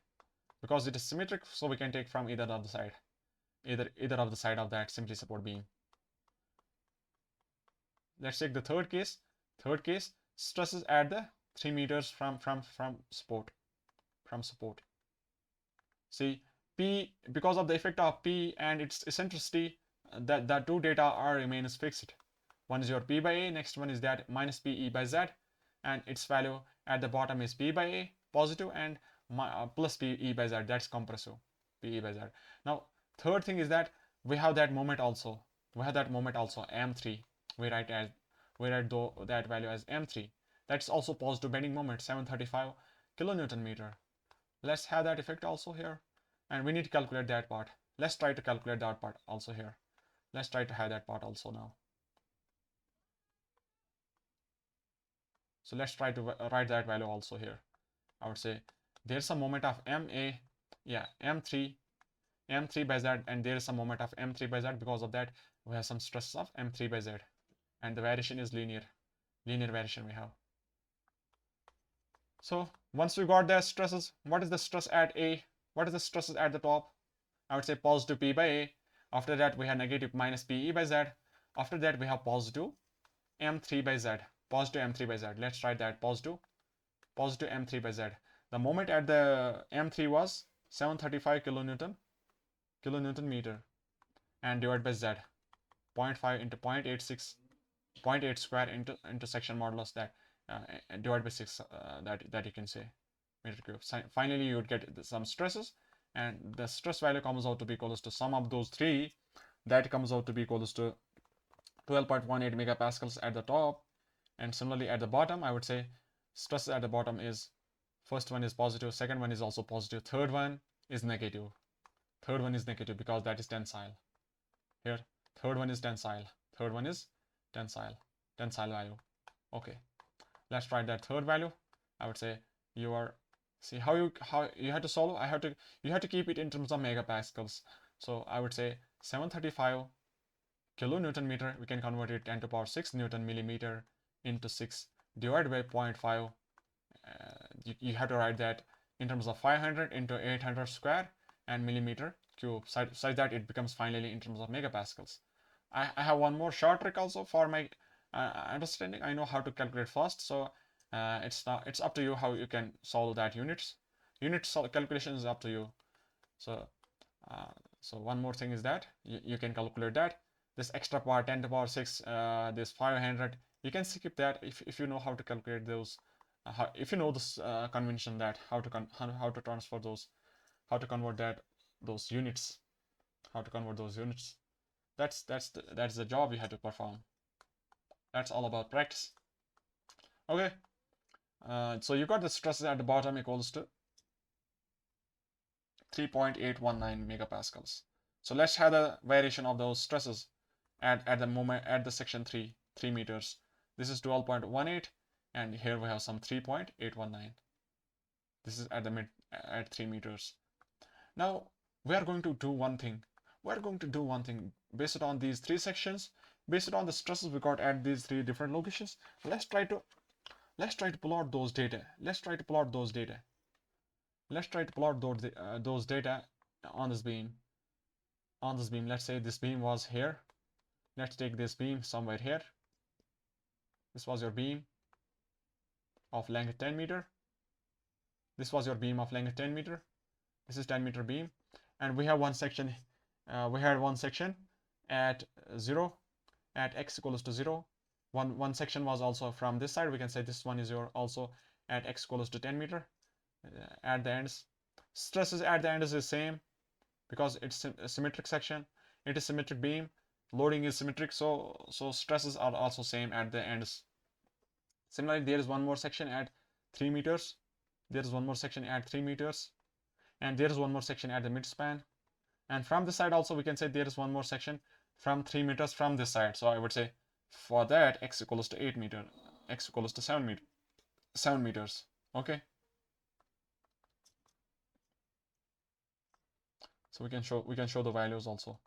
because it is symmetric, so we can take from either of the side, either of the side of that simply support beam. Let's take the third case. Stresses at the 3 meters from support. See, P, because of the effect of P and its eccentricity, that two data are remains fixed. One is your P by A, next one is that minus PE by Z, and its value at the bottom is P by A positive and plus PE by Z, that's compressive, PE by Z. Now third thing is that we have that moment also, M3. We write that value as M3. That's also positive bending moment, 735 kilonewton meter. Let's have that effect also here, and we need to calculate that part. Let's try to calculate that part also here. Let's try to have that part also now. So let's try to write that value also here. I would say there's a moment of M3 by Z, and there is some moment of M3 by Z. Because of that, we have some stresses of M3 by Z, and the variation is linear variation we have. So once we got the stresses, what is the stress at A? What is the stresses at the top? I would say positive P by A. After that, we have negative minus PE by Z. After that, we have positive M3 by Z. Let's try that positive M3 by Z. The moment at the M3 was 735 kilonewton meter, and divided by Z, 0.5 into 0.86, 0.8 square into section modulus, that divided by 6, that you can say meter cube. Finally, you would get some stresses, and the stress value comes out to be equals to sum of those three. That comes out to be equals to 12.18 megapascals at the top, and similarly at the bottom, I would say stress at the bottom is, first one is positive, second one is also positive, third one is negative. Because that is tensile. Here, third one is tensile value. Okay, let's try that third value. I would say see how you have to solve. You have to keep it in terms of megapascals. So I would say 735 kilonewton meter, we can convert it 10 to the power 6 Newton millimeter into 6 divided by 0.5. You have to write that in terms of 500 into 800 square and millimeter cube, such that it becomes finally in terms of megapascals. I have one more short trick also for my understanding. I know how to calculate first, so it's up to you how you can solve that units calculation is up to you. So one more thing is that you can calculate that this extra part 10 to the power 6, this 500, you can skip that if you know how to calculate those, if you know this convention, that how to transfer those, how to convert those units. That's the job you have to perform. That's all about practice. Okay, So you got the stresses at the bottom equals to 3.819 megapascals. So let's have the variation of those stresses at the moment at the section 3 meters. This is 12.18, and here we have some 3.819. This is at the mid at 3 meters. Now we are going to do one thing. We're going to do one thing based on these three sections, based on the stresses we got at these three different locations. Let's try to pull out those data. Let's try to pull out those data on this beam. Let's say this beam was here. Let's take this beam somewhere here. This was your beam of length 10 meter. This was your beam of length 10 meter. This is 10 meter beam, and we have one section. We had one section at 0, at x equals to 0. One section was also from this side. We can say this one is your also at x equals to 10 meter. At the ends, stresses at the end is the same because it's a symmetric section. It is symmetric beam. Loading is symmetric, so stresses are also same at the ends. Similarly, there is one more section at 3 meters. There is one more section at 3 meters, and there is one more section at the midspan. And from this side also we can say there is one more section from 3 meters from this side. So I would say for that x equals to 8 meter, x equals to 7 meters. Okay. So we can show the values also.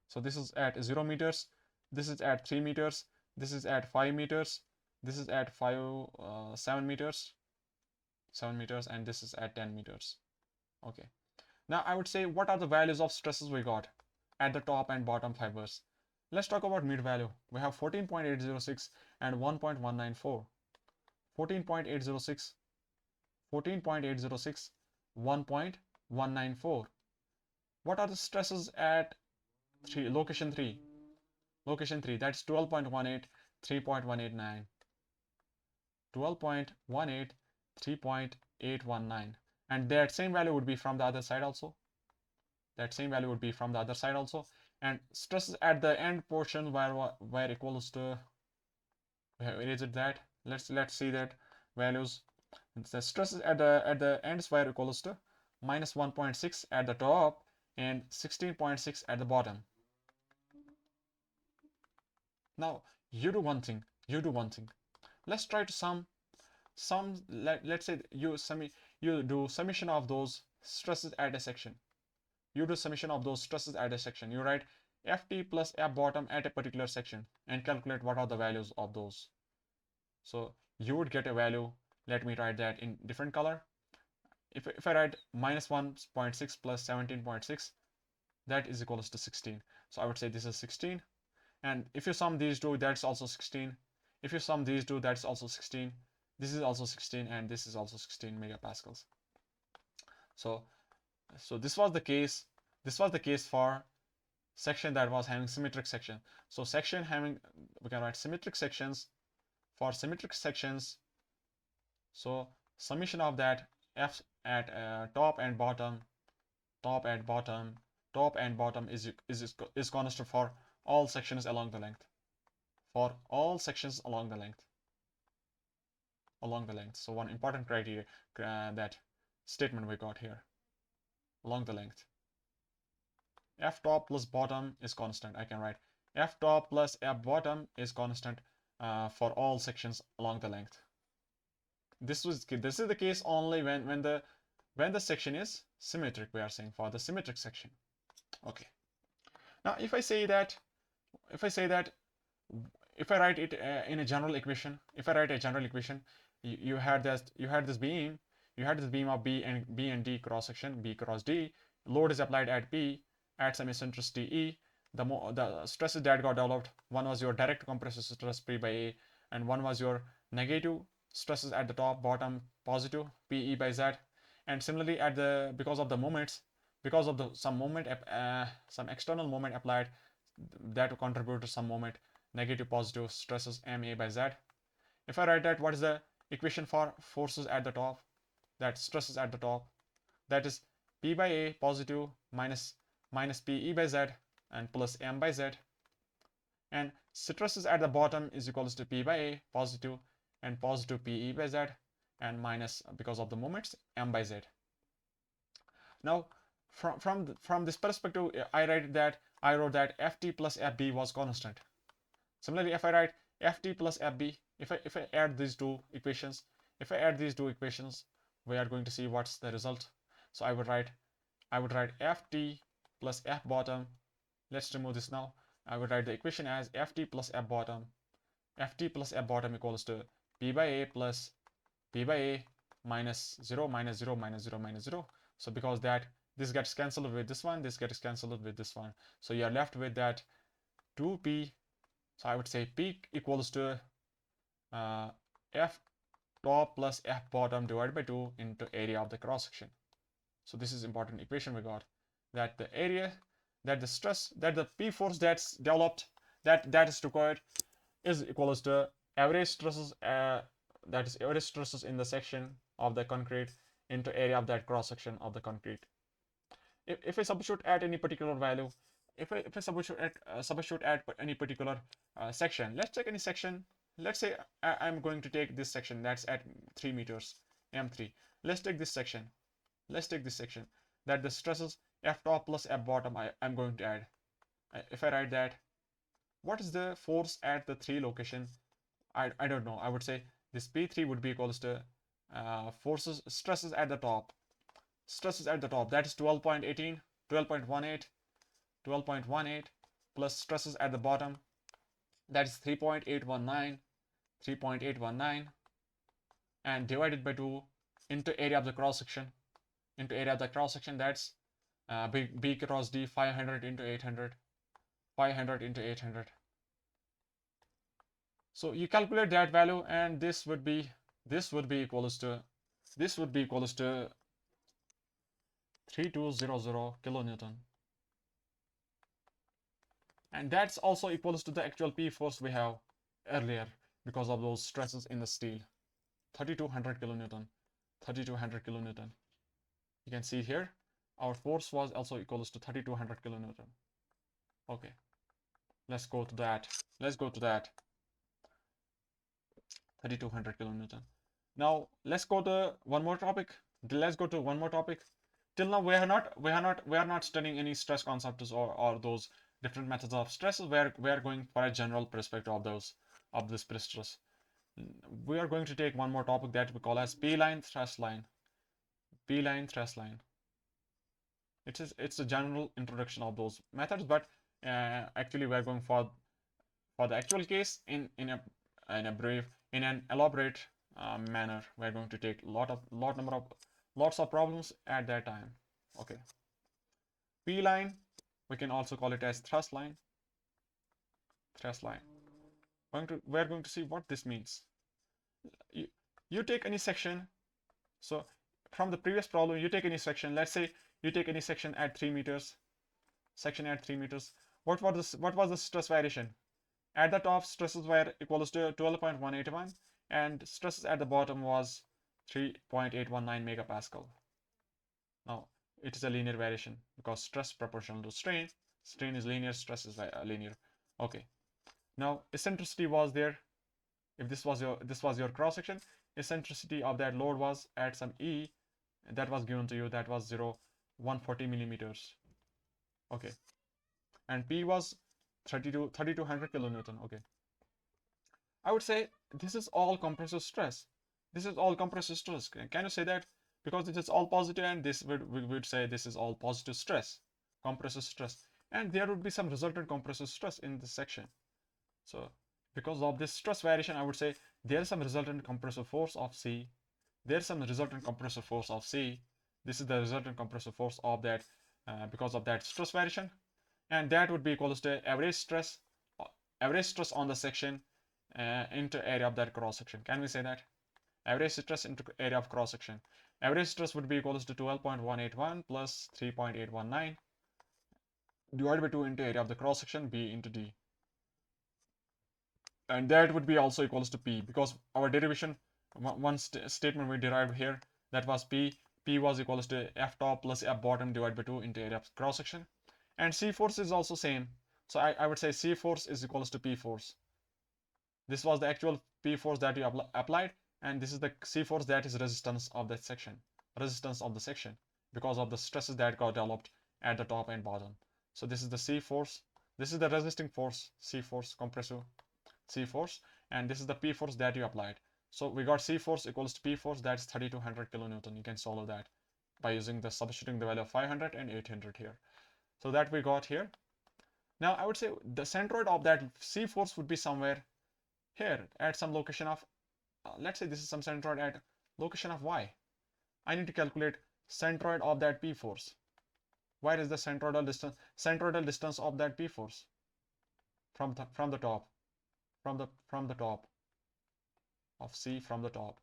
So this is at 0 meters, this is at 3 meters, this is at 5 meters, this is at 7 meters, and this is at 10 meters. Okay. Now I would say what are the values of stresses we got at the top and bottom fibers. Let's talk about mid value. We have 14.806 and 1.194. 14.806, 14.806, 1.194. What are the stresses at location 3? Location 3, that's 12.18, 3.189. 12.18, 3.819. And that same value would be from the other side also. And stresses at the end portion were equals to, where is it that? Let's see that values. The stresses at the ends were equals to minus 1.6 at the top and 16.6 at the bottom. Now you do one thing. Let's try to sum. Let's say you do summation of those stresses at a section. You write ft plus f bottom at a particular section and calculate what are the values of those. So you would get a value. Let me write that in different color. If I write minus 1.6 plus 17.6, that is equals to 16. So I would say this is 16. And if you sum these two, that's also 16. If you sum these two, that's also 16. This is also 16, and this is also 16 megapascals. So this was the case. For section that was having symmetric section. So section having, we can write symmetric sections. For symmetric sections, so summation of that f at top and bottom is constant for all sections along the length. So one important criteria, that statement we got here, along the length. F top plus bottom is constant. I can write F top plus F bottom is constant for all sections along the length. This is the case only when the section is symmetric. We are saying for the symmetric section. Okay. Now if I write it in a general equation, you had this beam of B and D cross section, B cross D. Load is applied at P at some eccentricity E. The stresses that got developed, one was your direct compressive stress P by A, and one was your negative stresses at the top, bottom, positive PE by Z. And similarly because of some external moment applied, that contribute to some moment, negative positive stresses MA by Z. If I write that, what is the equation for forces at the top, that stresses at the top, that is P by A positive minus PE by Z and plus M by Z, and stresses at the bottom is equals to P by A positive and positive PE by Z, and minus, because of the moments, M by Z. Now from this perspective, I wrote that Ft plus Fb was constant. Similarly, if I write Ft plus Fb, if I add these two equations, we are going to see what's the result. So I would write Ft plus F bottom. Let's remove this now. I would write the equation as Ft plus F bottom. Ft plus F bottom equals to P by A plus P by A minus 0 minus 0 minus 0 minus 0. So because that this gets cancelled with this one, this gets cancelled with this one. So you are left with that 2P. So I would say P equals to F top plus F bottom divided by 2 into area of the cross section. So this is important equation we got, that the area, that the stress, that the P force that's developed, that is required, is equals to average stresses, that is average stresses in the section of the concrete into area of that cross section of the concrete. If I substitute at any particular value, if I substitute at any particular section, let's take any section. Let's say I'm going to take this section that's at 3 meters, M3. Let's take this section. That the stresses F top plus F bottom I'm going to add. If I write that, what is the force at the 3 location? I don't know. I would say this P3 would be equals to stresses at the top. That is 12.18 plus stresses at the bottom, that is 3.819, and divided by 2 into area of the cross section. That's B cross D, 500 into 800. So you calculate that value, and this would be equals to 3200 kilonewton, and that's also equals to the actual P force we have earlier because of those stresses in the steel. 3200 kilonewton. You can see here our force was also equals to 3200 kilonewton. Okay, let's go to that. 3200 kilonewton. Now let's go to one more topic. Till now we are not studying any stress concepts or those different methods of stresses. We are going for a general perspective of this Prestress. We are going to take one more topic that we call as P-line thrust line. It's a general introduction of those methods, but actually we are going for the actual case in an elaborate manner. We are going to take lots of problems at that time. Okay, P-line, we can also call it as thrust line. We're going to see what this means. You take any section. So from the previous problem, you take any section. Let's say you take any section at 3 meters. What was the stress variation? At the top, stresses were equals to 12.181, and stresses at the bottom was 3.819 megapascal. Now it is a linear variation because stress proportional to strain. Strain is linear, stress is linear. Okay. Now eccentricity was there. If this was your cross section, eccentricity of that load was at some E that was given to you, that was 140 millimeters. Okay, and P was 3200 kilonewton. Okay, I would say this is all compressive stress. Can you say that? Because it is all positive, and we would say this is all positive stress, compressive stress, and there would be some resultant compressive stress in this section. So because of this stress variation, I would say there is some resultant compressive force of C. This is the resultant compressive force of that because of that stress variation, and that would be equals to average stress on the section into area of that cross section. Can we say that? Average stress into area of cross section. Average stress would be equals to 12.181 plus 3.819 divided by 2 into area of the cross section, B into D. And that would be also equals to P, because our derivation, one statement we derived here, that was P was equals to F top plus F bottom divided by 2 into area of cross section. And C force is also same. So I would say C force is equals to P force. This was the actual P force that you applied, and this is the C force, that is resistance of that section, because of the stresses that got developed at the top and bottom. So this is the C force, this is the resisting force, C force, compressive C force, and this is the P force that you applied. So we got C force equals to P force, that's 3200 kilonewton. You can solve that by using the substituting the value of 500 and 800 here. So that we got here. Now I would say the centroid of that C force would be somewhere here at some location of, let's say this is some centroid at location of Y. I need to calculate centroid of that P force. Where is the centroidal distance of that P force from the top of C, from the top?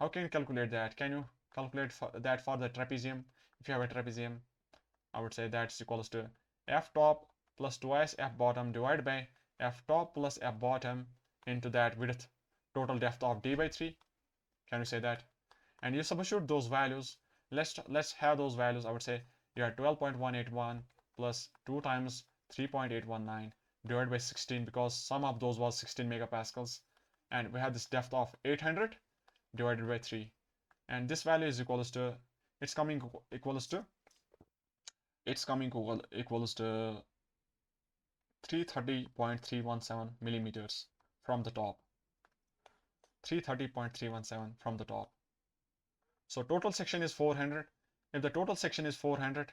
How can you calculate that? Can you calculate that for the trapezium? If you have a trapezium, I would say that's equals to F top plus twice F bottom divided by F top plus F bottom into that width, total depth of D by 3. Can you say that? And you substitute those values. Let's have those values. I would say you have 12.181 plus 2 times 3.819 divided by 16, because sum of those was 16 megapascals, and we have this depth of 800 divided by 3, and this value is equals to, it's coming equals to 330.317 millimeters from the top. 330.317 from the top. So total section is 400. If the total section is 400,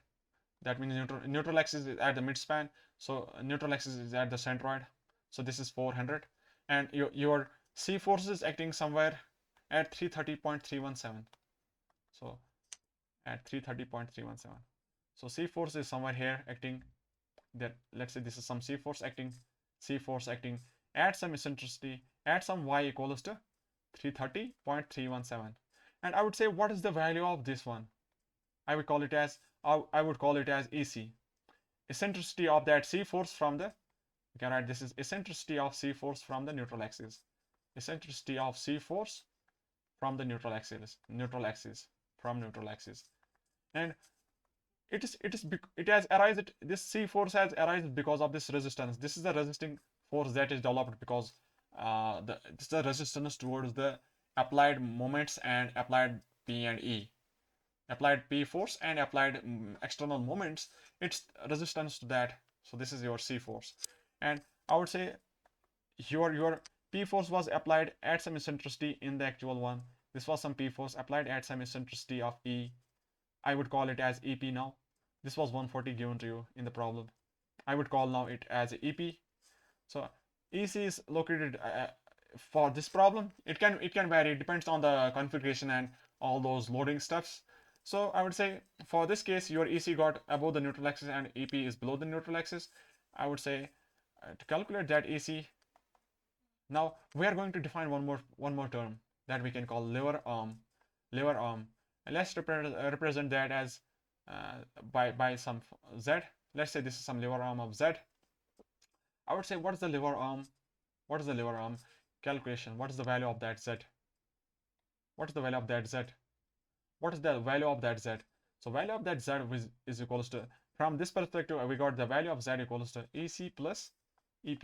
that means neutral axis is at the midspan, so neutral axis is at the centroid, so this is 400, and your C force is acting somewhere at 330.317. So at 330.317, so C force is somewhere here acting, that let's say this is some C force acting at some eccentricity at some Y equals to 330.317. and I would say, what is the value of this one? I would call it as EC, eccentricity of that C force from the, you can write this is eccentricity of C force from the neutral axis, eccentricity of C force from the neutral axis, and this C force has arisen because of this resistance. This is the resisting force that is developed because this is the resistance towards the applied moments and applied P and E, applied P force and applied external moments. It's resistance to that. So this is your C force, and I would say your P force was applied at some eccentricity in the actual one. This was some P force applied at some eccentricity of E. I would call it as EP now. This was 140 given to you in the problem. I would call now it as EP. So EC is located for this problem. It can vary. It depends on the configuration and all those loading steps. So I would say for this case, your EC got above the neutral axis and EP is below the neutral axis. I would say to calculate that EC, now we are going to define one more term that we can call lever arm. And let's represent that as by some Z. Let's say this is some lever arm of Z. I would say, what is the lever arm? What is the lever arm calculation? What is the value of that Z? What is the value of that Z? What is the value of that Z? So value of that Z is equals to, from this perspective, we got the value of Z equals to EC plus EP.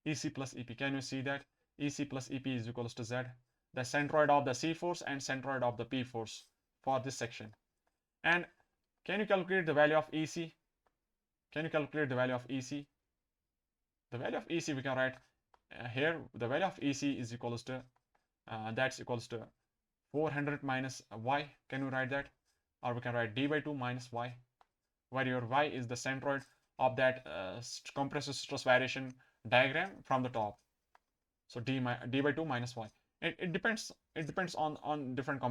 EC plus EP. Can you see that? EC plus EP is equals to Z, the centroid of the C force and centroid of the P force for this section. And can you calculate the value of EC? Can you calculate the value of EC? The value of EC we can write here. The value of EC is equals to, that's equals to 400 minus Y. Can you write that? Or we can write D by 2 minus Y, where your Y is the centroid of that compressive stress variation diagram from the top. So D by 2 minus Y. It depends on different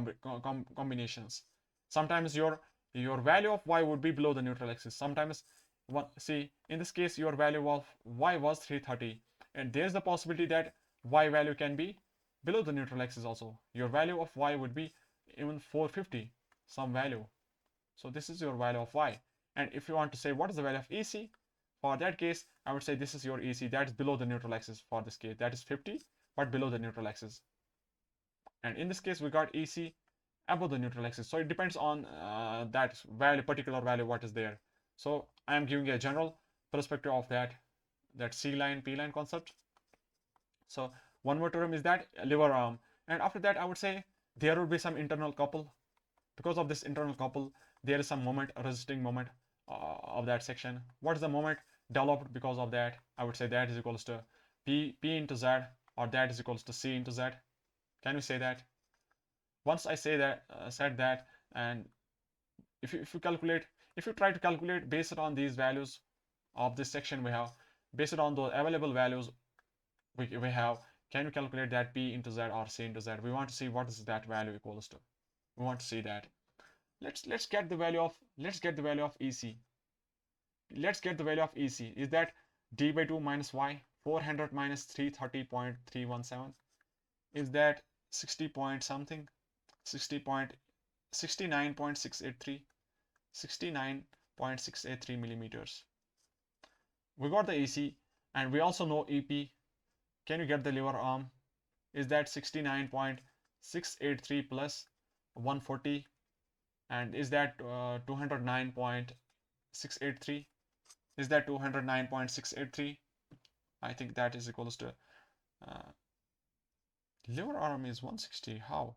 combinations. Sometimes your value of Y would be below the neutral axis. Sometimes, see, in this case your value of Y was 330, and there's the possibility that Y value can be below the neutral axis also. Your value of Y would be even 450, some value. So this is your value of Y. And if you want to say what is the value of EC, for that case, I would say this is your EC, that's below the neutral axis. For this case, that is 50, but below the neutral axis. And in this case, we got EC above the neutral axis. So it depends on that value, particular value, what is there. So I am giving a general perspective of that C line, P line concept. So One more term is that lever arm. And after that, I would say there would be some internal couple. Because of this internal couple, there is some moment, a resisting moment of that section. What is the moment developed because of that? I would say that is equals to P into Z, or that is equals to C into Z. Can we say that? Once I say that, said that, and if you calculate, if you try to calculate based on these values of this section we have, based on the available values we have, can you calculate that P into Z or C into Z? We want to see what is that value equals to. We want to see that. Let's get the value of EC. Let's get the value of EC. Is that D by 2 minus Y, 400 minus 330.317? Is that 60 point something? 69.683? 69.683 millimeters. We got the EC, and we also know EP. Can you get the lever arm? Is that 69.683 plus 140? And is that 209.683? Is that 209.683? I think that is equals to lever arm is 160. How?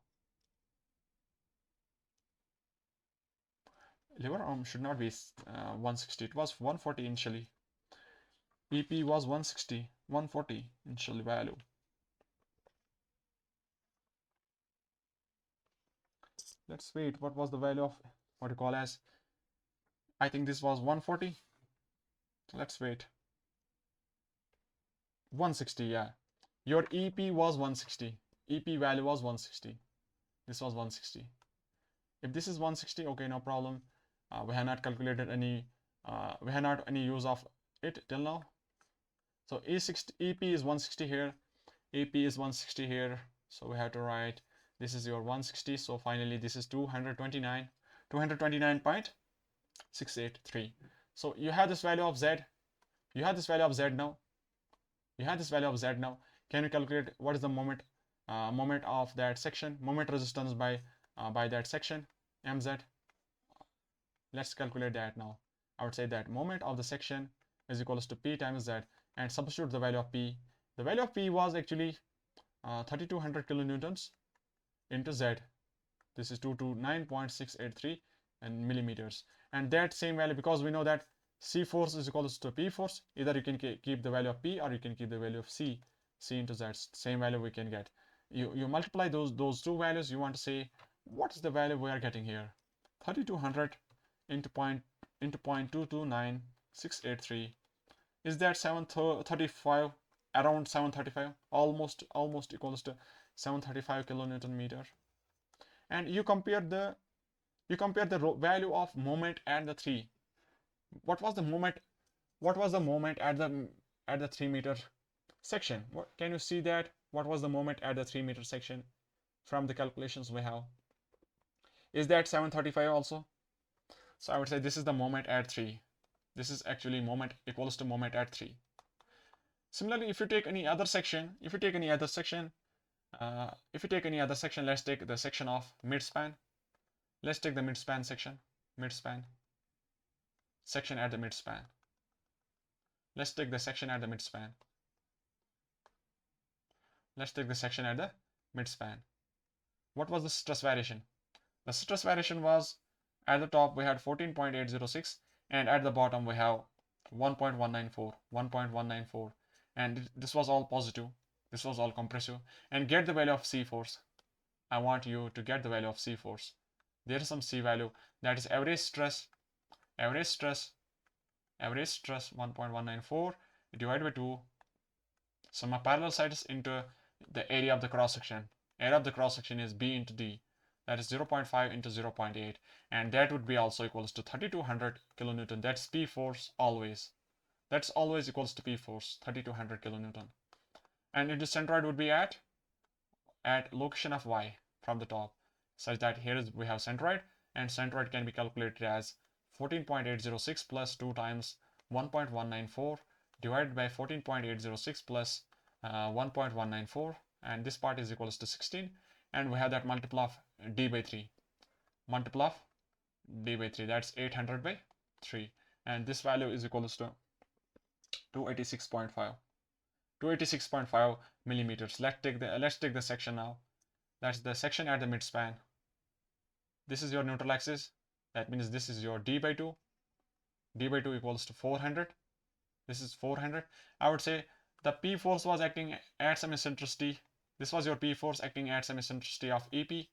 Lever arm should not be 160. It was 140 initially. EP was 160, 140 initial value. Let's wait. What was the value of what you call as? I think this was 140. Let's wait. 160, yeah. Your EP was 160. EP value was 160. This was 160. If this is 160, okay, no problem. We have not calculated any. We have not any use of it till now. So EP is 160 here. EP is 160 here. So we have to write this is your 160. So finally, this is 229.683. So you have this value of Z. You have this value of Z now. You have this value of Z now. Can you calculate what is the moment of that section? Moment resistance by that section, MZ. Let's calculate that now. I would say that moment of the section is equals to P times Z, and substitute the value of P. The value of P was actually 3200 kilonewtons into Z. This is 229.683 and millimeters. And that same value, because we know that C force is equals to P force, either you can keep the value of P or you can keep the value of C into Z. Same value we can get. You multiply those two values. You want to say what is the value we are getting here? 3200 into 0.229683. Is that 735? Around 735, almost equals to 735 kilonewton meter. And you compare the value of moment at the 3. What was the moment at the 3 meter section? Can you see that? What was the moment at the 3 meter section from the calculations we have? Is that 735 also? So I would say this is the moment at 3. This is actually moment equals to moment at 3. Similarly, if you take any other section, let's take the section of midspan. Let's take the midspan section at the midspan. Let's take the section at the midspan. What was the stress variation? The stress variation was, at the top we had 14.806, and at the bottom we have 1.194, and this was all positive. This was all compressive. And get the value of C force. I want you to get the value of C force. There is some C value, that is average stress 1.194 divided by 2 sum of parallel sides into the area of the cross section. Area of the cross section is B into D, that is 0.5 into 0.8, and that would be also equals to 3200 kilonewton. That's P force always. That's always equals to P force, 3200 kilonewton. And its centroid would be at location of Y from the top, such that here we have centroid, and centroid can be calculated as 14.806 plus 2 times 1.194 divided by 14.806 plus 1.194, and this part is equals to 16, and we have that multiple of D by 3. That's 800 by 3, and this value is equals to 286.5. 286.5 millimeters. Let's take the section now. That's the section at the midspan. This is your neutral axis. That means this is your d by 2. D by 2 equals to 400. This is 400. I would say the P force was acting at some eccentricity. This was your P force acting at some eccentricity of EP.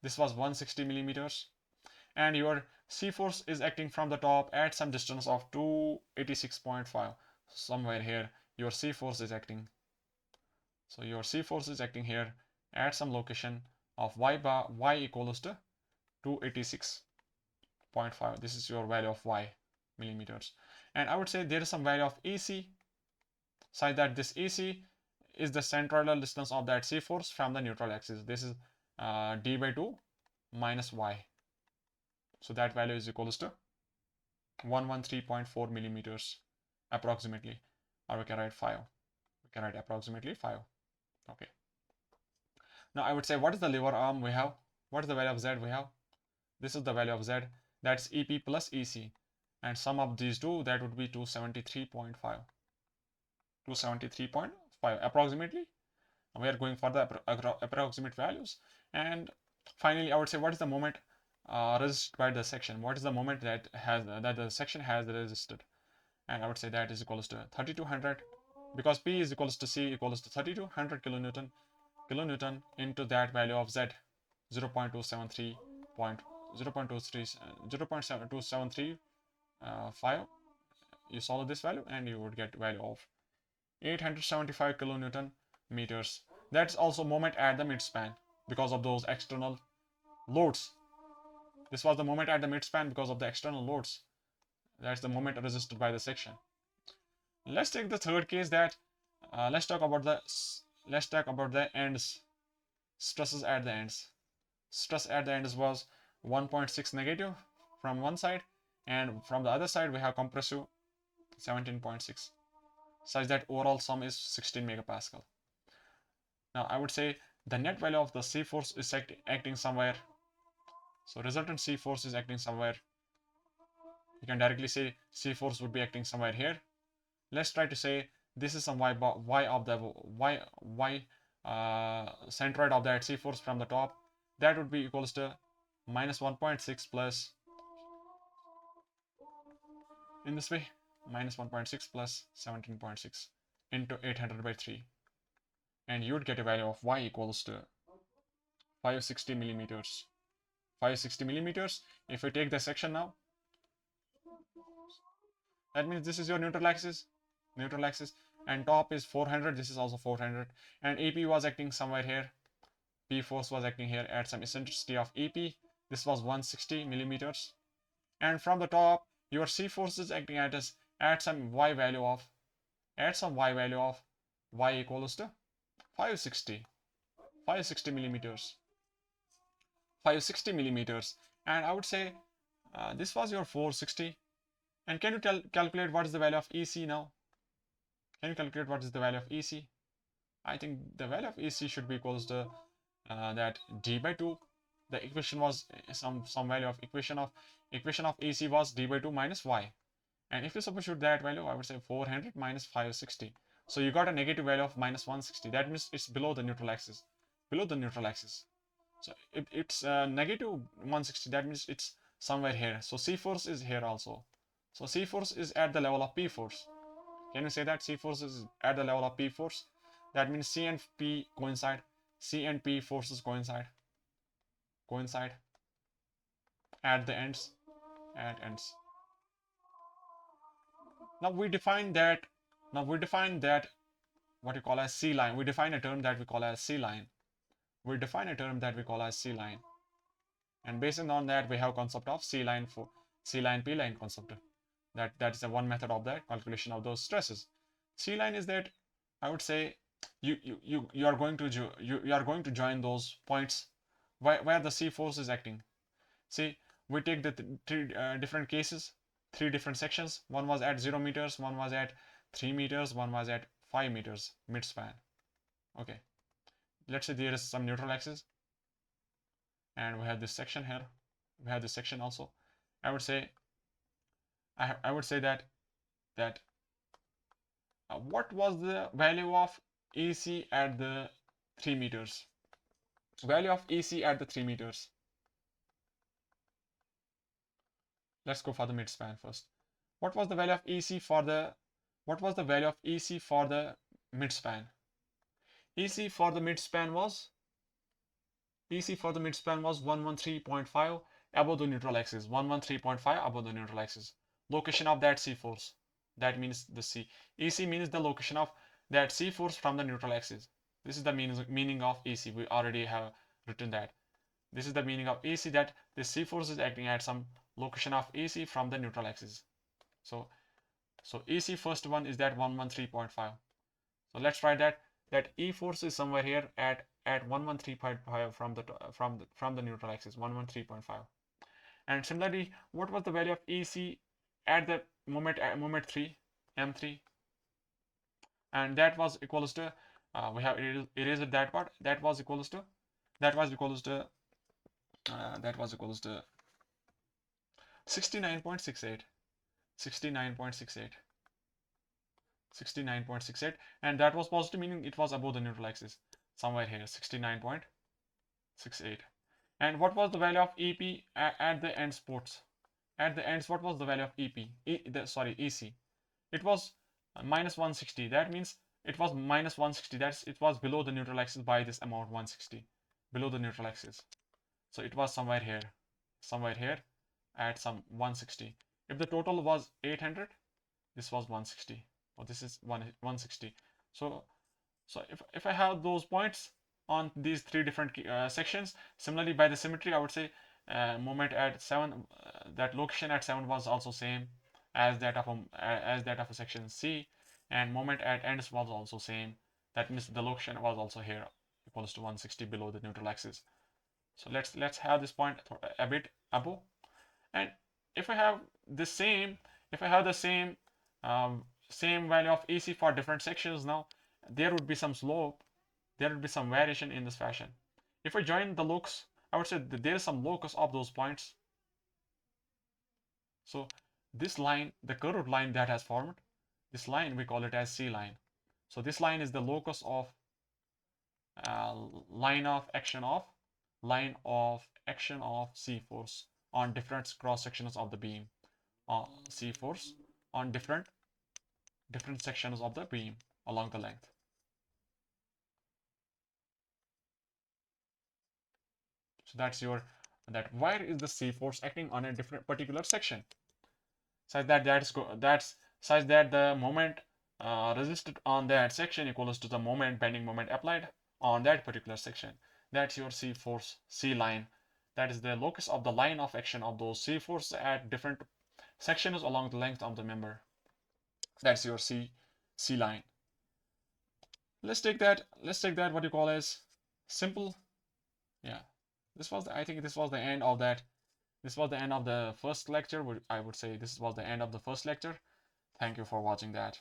This was 160 millimeters. And your C force is acting from the top at some distance of 286.5. Somewhere here, your C force is acting. So your C force is acting here at some location of y equals to 286.5. This is your value of y millimeters. And I would say there is some value of AC, such that this AC is the central distance of that C force from the neutral axis. This is d by 2 minus y. So that value is equals to 113.4 millimeters approximately, or we can write 5. We can write approximately 5. Okay. Now I would say, what is the lever arm we have? What is the value of Z we have? This is the value of Z. That's EP plus EC. And sum of these two, that would be 273.5. 273.5 approximately. We are going for the approximate values. And finally, I would say, what is the moment resisted by the section? What is the moment that the section has resisted? And I would say that is equals to 3200, because P is equals to C equals to 3200 kilonewton into that value of Z, 0.273.5. You solve this value and you would get value of 875 kilonewton meters. That's also moment at the midspan because of those external loads. This was the moment at the midspan because of the external loads. That's the moment resisted by the section. Let's take the third case. That let's talk about the ends, stresses at the ends. Stress at the ends was 1.6 negative from one side, and from the other side we have compressive 17.6, such that overall sum is 16 megapascal. Now I would say the net value of the C force is acting somewhere. So resultant C force is acting somewhere. You can directly say C force would be acting somewhere here. Let's try to say this is some y of the centroid of that C force from the top. That would be equals to minus 1.6 plus, in this way, minus 1.6 plus 17.6 into 800 by 3. And you would get a value of y equals to 560 millimeters. 560 millimeters. If we take the section now, that means this is your neutral axis, and top is 400. This is also 400, and EP was acting somewhere here. P force was acting here at some eccentricity of EP. This was 160 millimeters, and from the top, your C force is acting at some y value of y equals to 560 millimeters. 560 millimeters, and I would say this was your 460. And can you calculate what is the value of EC now? Can you calculate what is the value of EC? I think the value of EC should be equals to that d by 2. The equation was some value of equation of EC was d by 2 minus y. And if you substitute that value, I would say 400 minus 560. So you got a negative value of minus 160. That means it's below the neutral axis. So it's negative 160. That means it's somewhere here. So C force is here also. So C force is at the level of P force. Can you say that C force is at the level of P force? That means C and P coincide. C and P forces coincide at the ends. Now we define that what you call as C line. We define a term that we call as C line. And based on that, we have concept of C line P line concept. That is one method of the calculation of those stresses. C line is that, I would say, you are going to join those points where the C force is acting. See, we take the three different cases, 3 different sections. One was at 0 meters, one was at 3 meters, one was at 5 meters midspan. Okay, let's say there is some neutral axis, and we have this section here. We have this section also. I would say that What was the value of EC at the 3 meters? Value of EC at the 3 meters. Let's go for the midspan first. What was the value of EC for the midspan? EC for the midspan was 113.5 above the neutral axis. 113.5 above the neutral axis. Location of that C force. That means the C. EC means the location of that C force from the neutral axis. This is the meaning of EC. We already have written that. This is the meaning of EC, that the C force is acting at some location of EC from the neutral axis. So EC first one is that 113.5. So let's write that E force is somewhere here at 113.5 from the neutral axis, 113.5. And similarly, what was the value of EC at the moment 3, M3? And that was equals to we have erased that part. That was equals to 69.68. 69.68, and that was positive, meaning it was above the neutral axis, somewhere here, 69.68. And what was the value of EP at the end spots? At the ends, what was the value of EP? EC. It was minus 160. That means it was minus 160. It was below the neutral axis by this amount, 160, below the neutral axis. So it was somewhere here at some 160. If the total was 800, this was 160. Or this is 160. So if I have those points on these three different sections, similarly by the symmetry, I would say moment at 7, that location at 7 was also same as that of a section C, and moment at ends was also same. That means the location was also here, equals to 160 below the neutral axis. So let's have this point a bit above. And if I have the same same value of EC for different sections, now there would be some slope, there would be some variation in this fashion. If I join the locus, I would say that there is some locus of those points. So this line, the curved line that has formed, this line we call it as C line. So this line is the locus of line of action of C force on different cross sections of the beam. C force on different sections of the beam along the length. So that's where is the C force acting on a different particular section, such that the moment resisted on that section equals to the bending moment applied on that particular section. That's your C force, C line. That is the locus of the line of action of those C forces at different sections along the length of the member. That's your C line. Let's take that what you call as simple. Yeah, I think this was the end of that. This was the end of the first lecture. I would say this was the end of the first lecture. Thank you for watching that.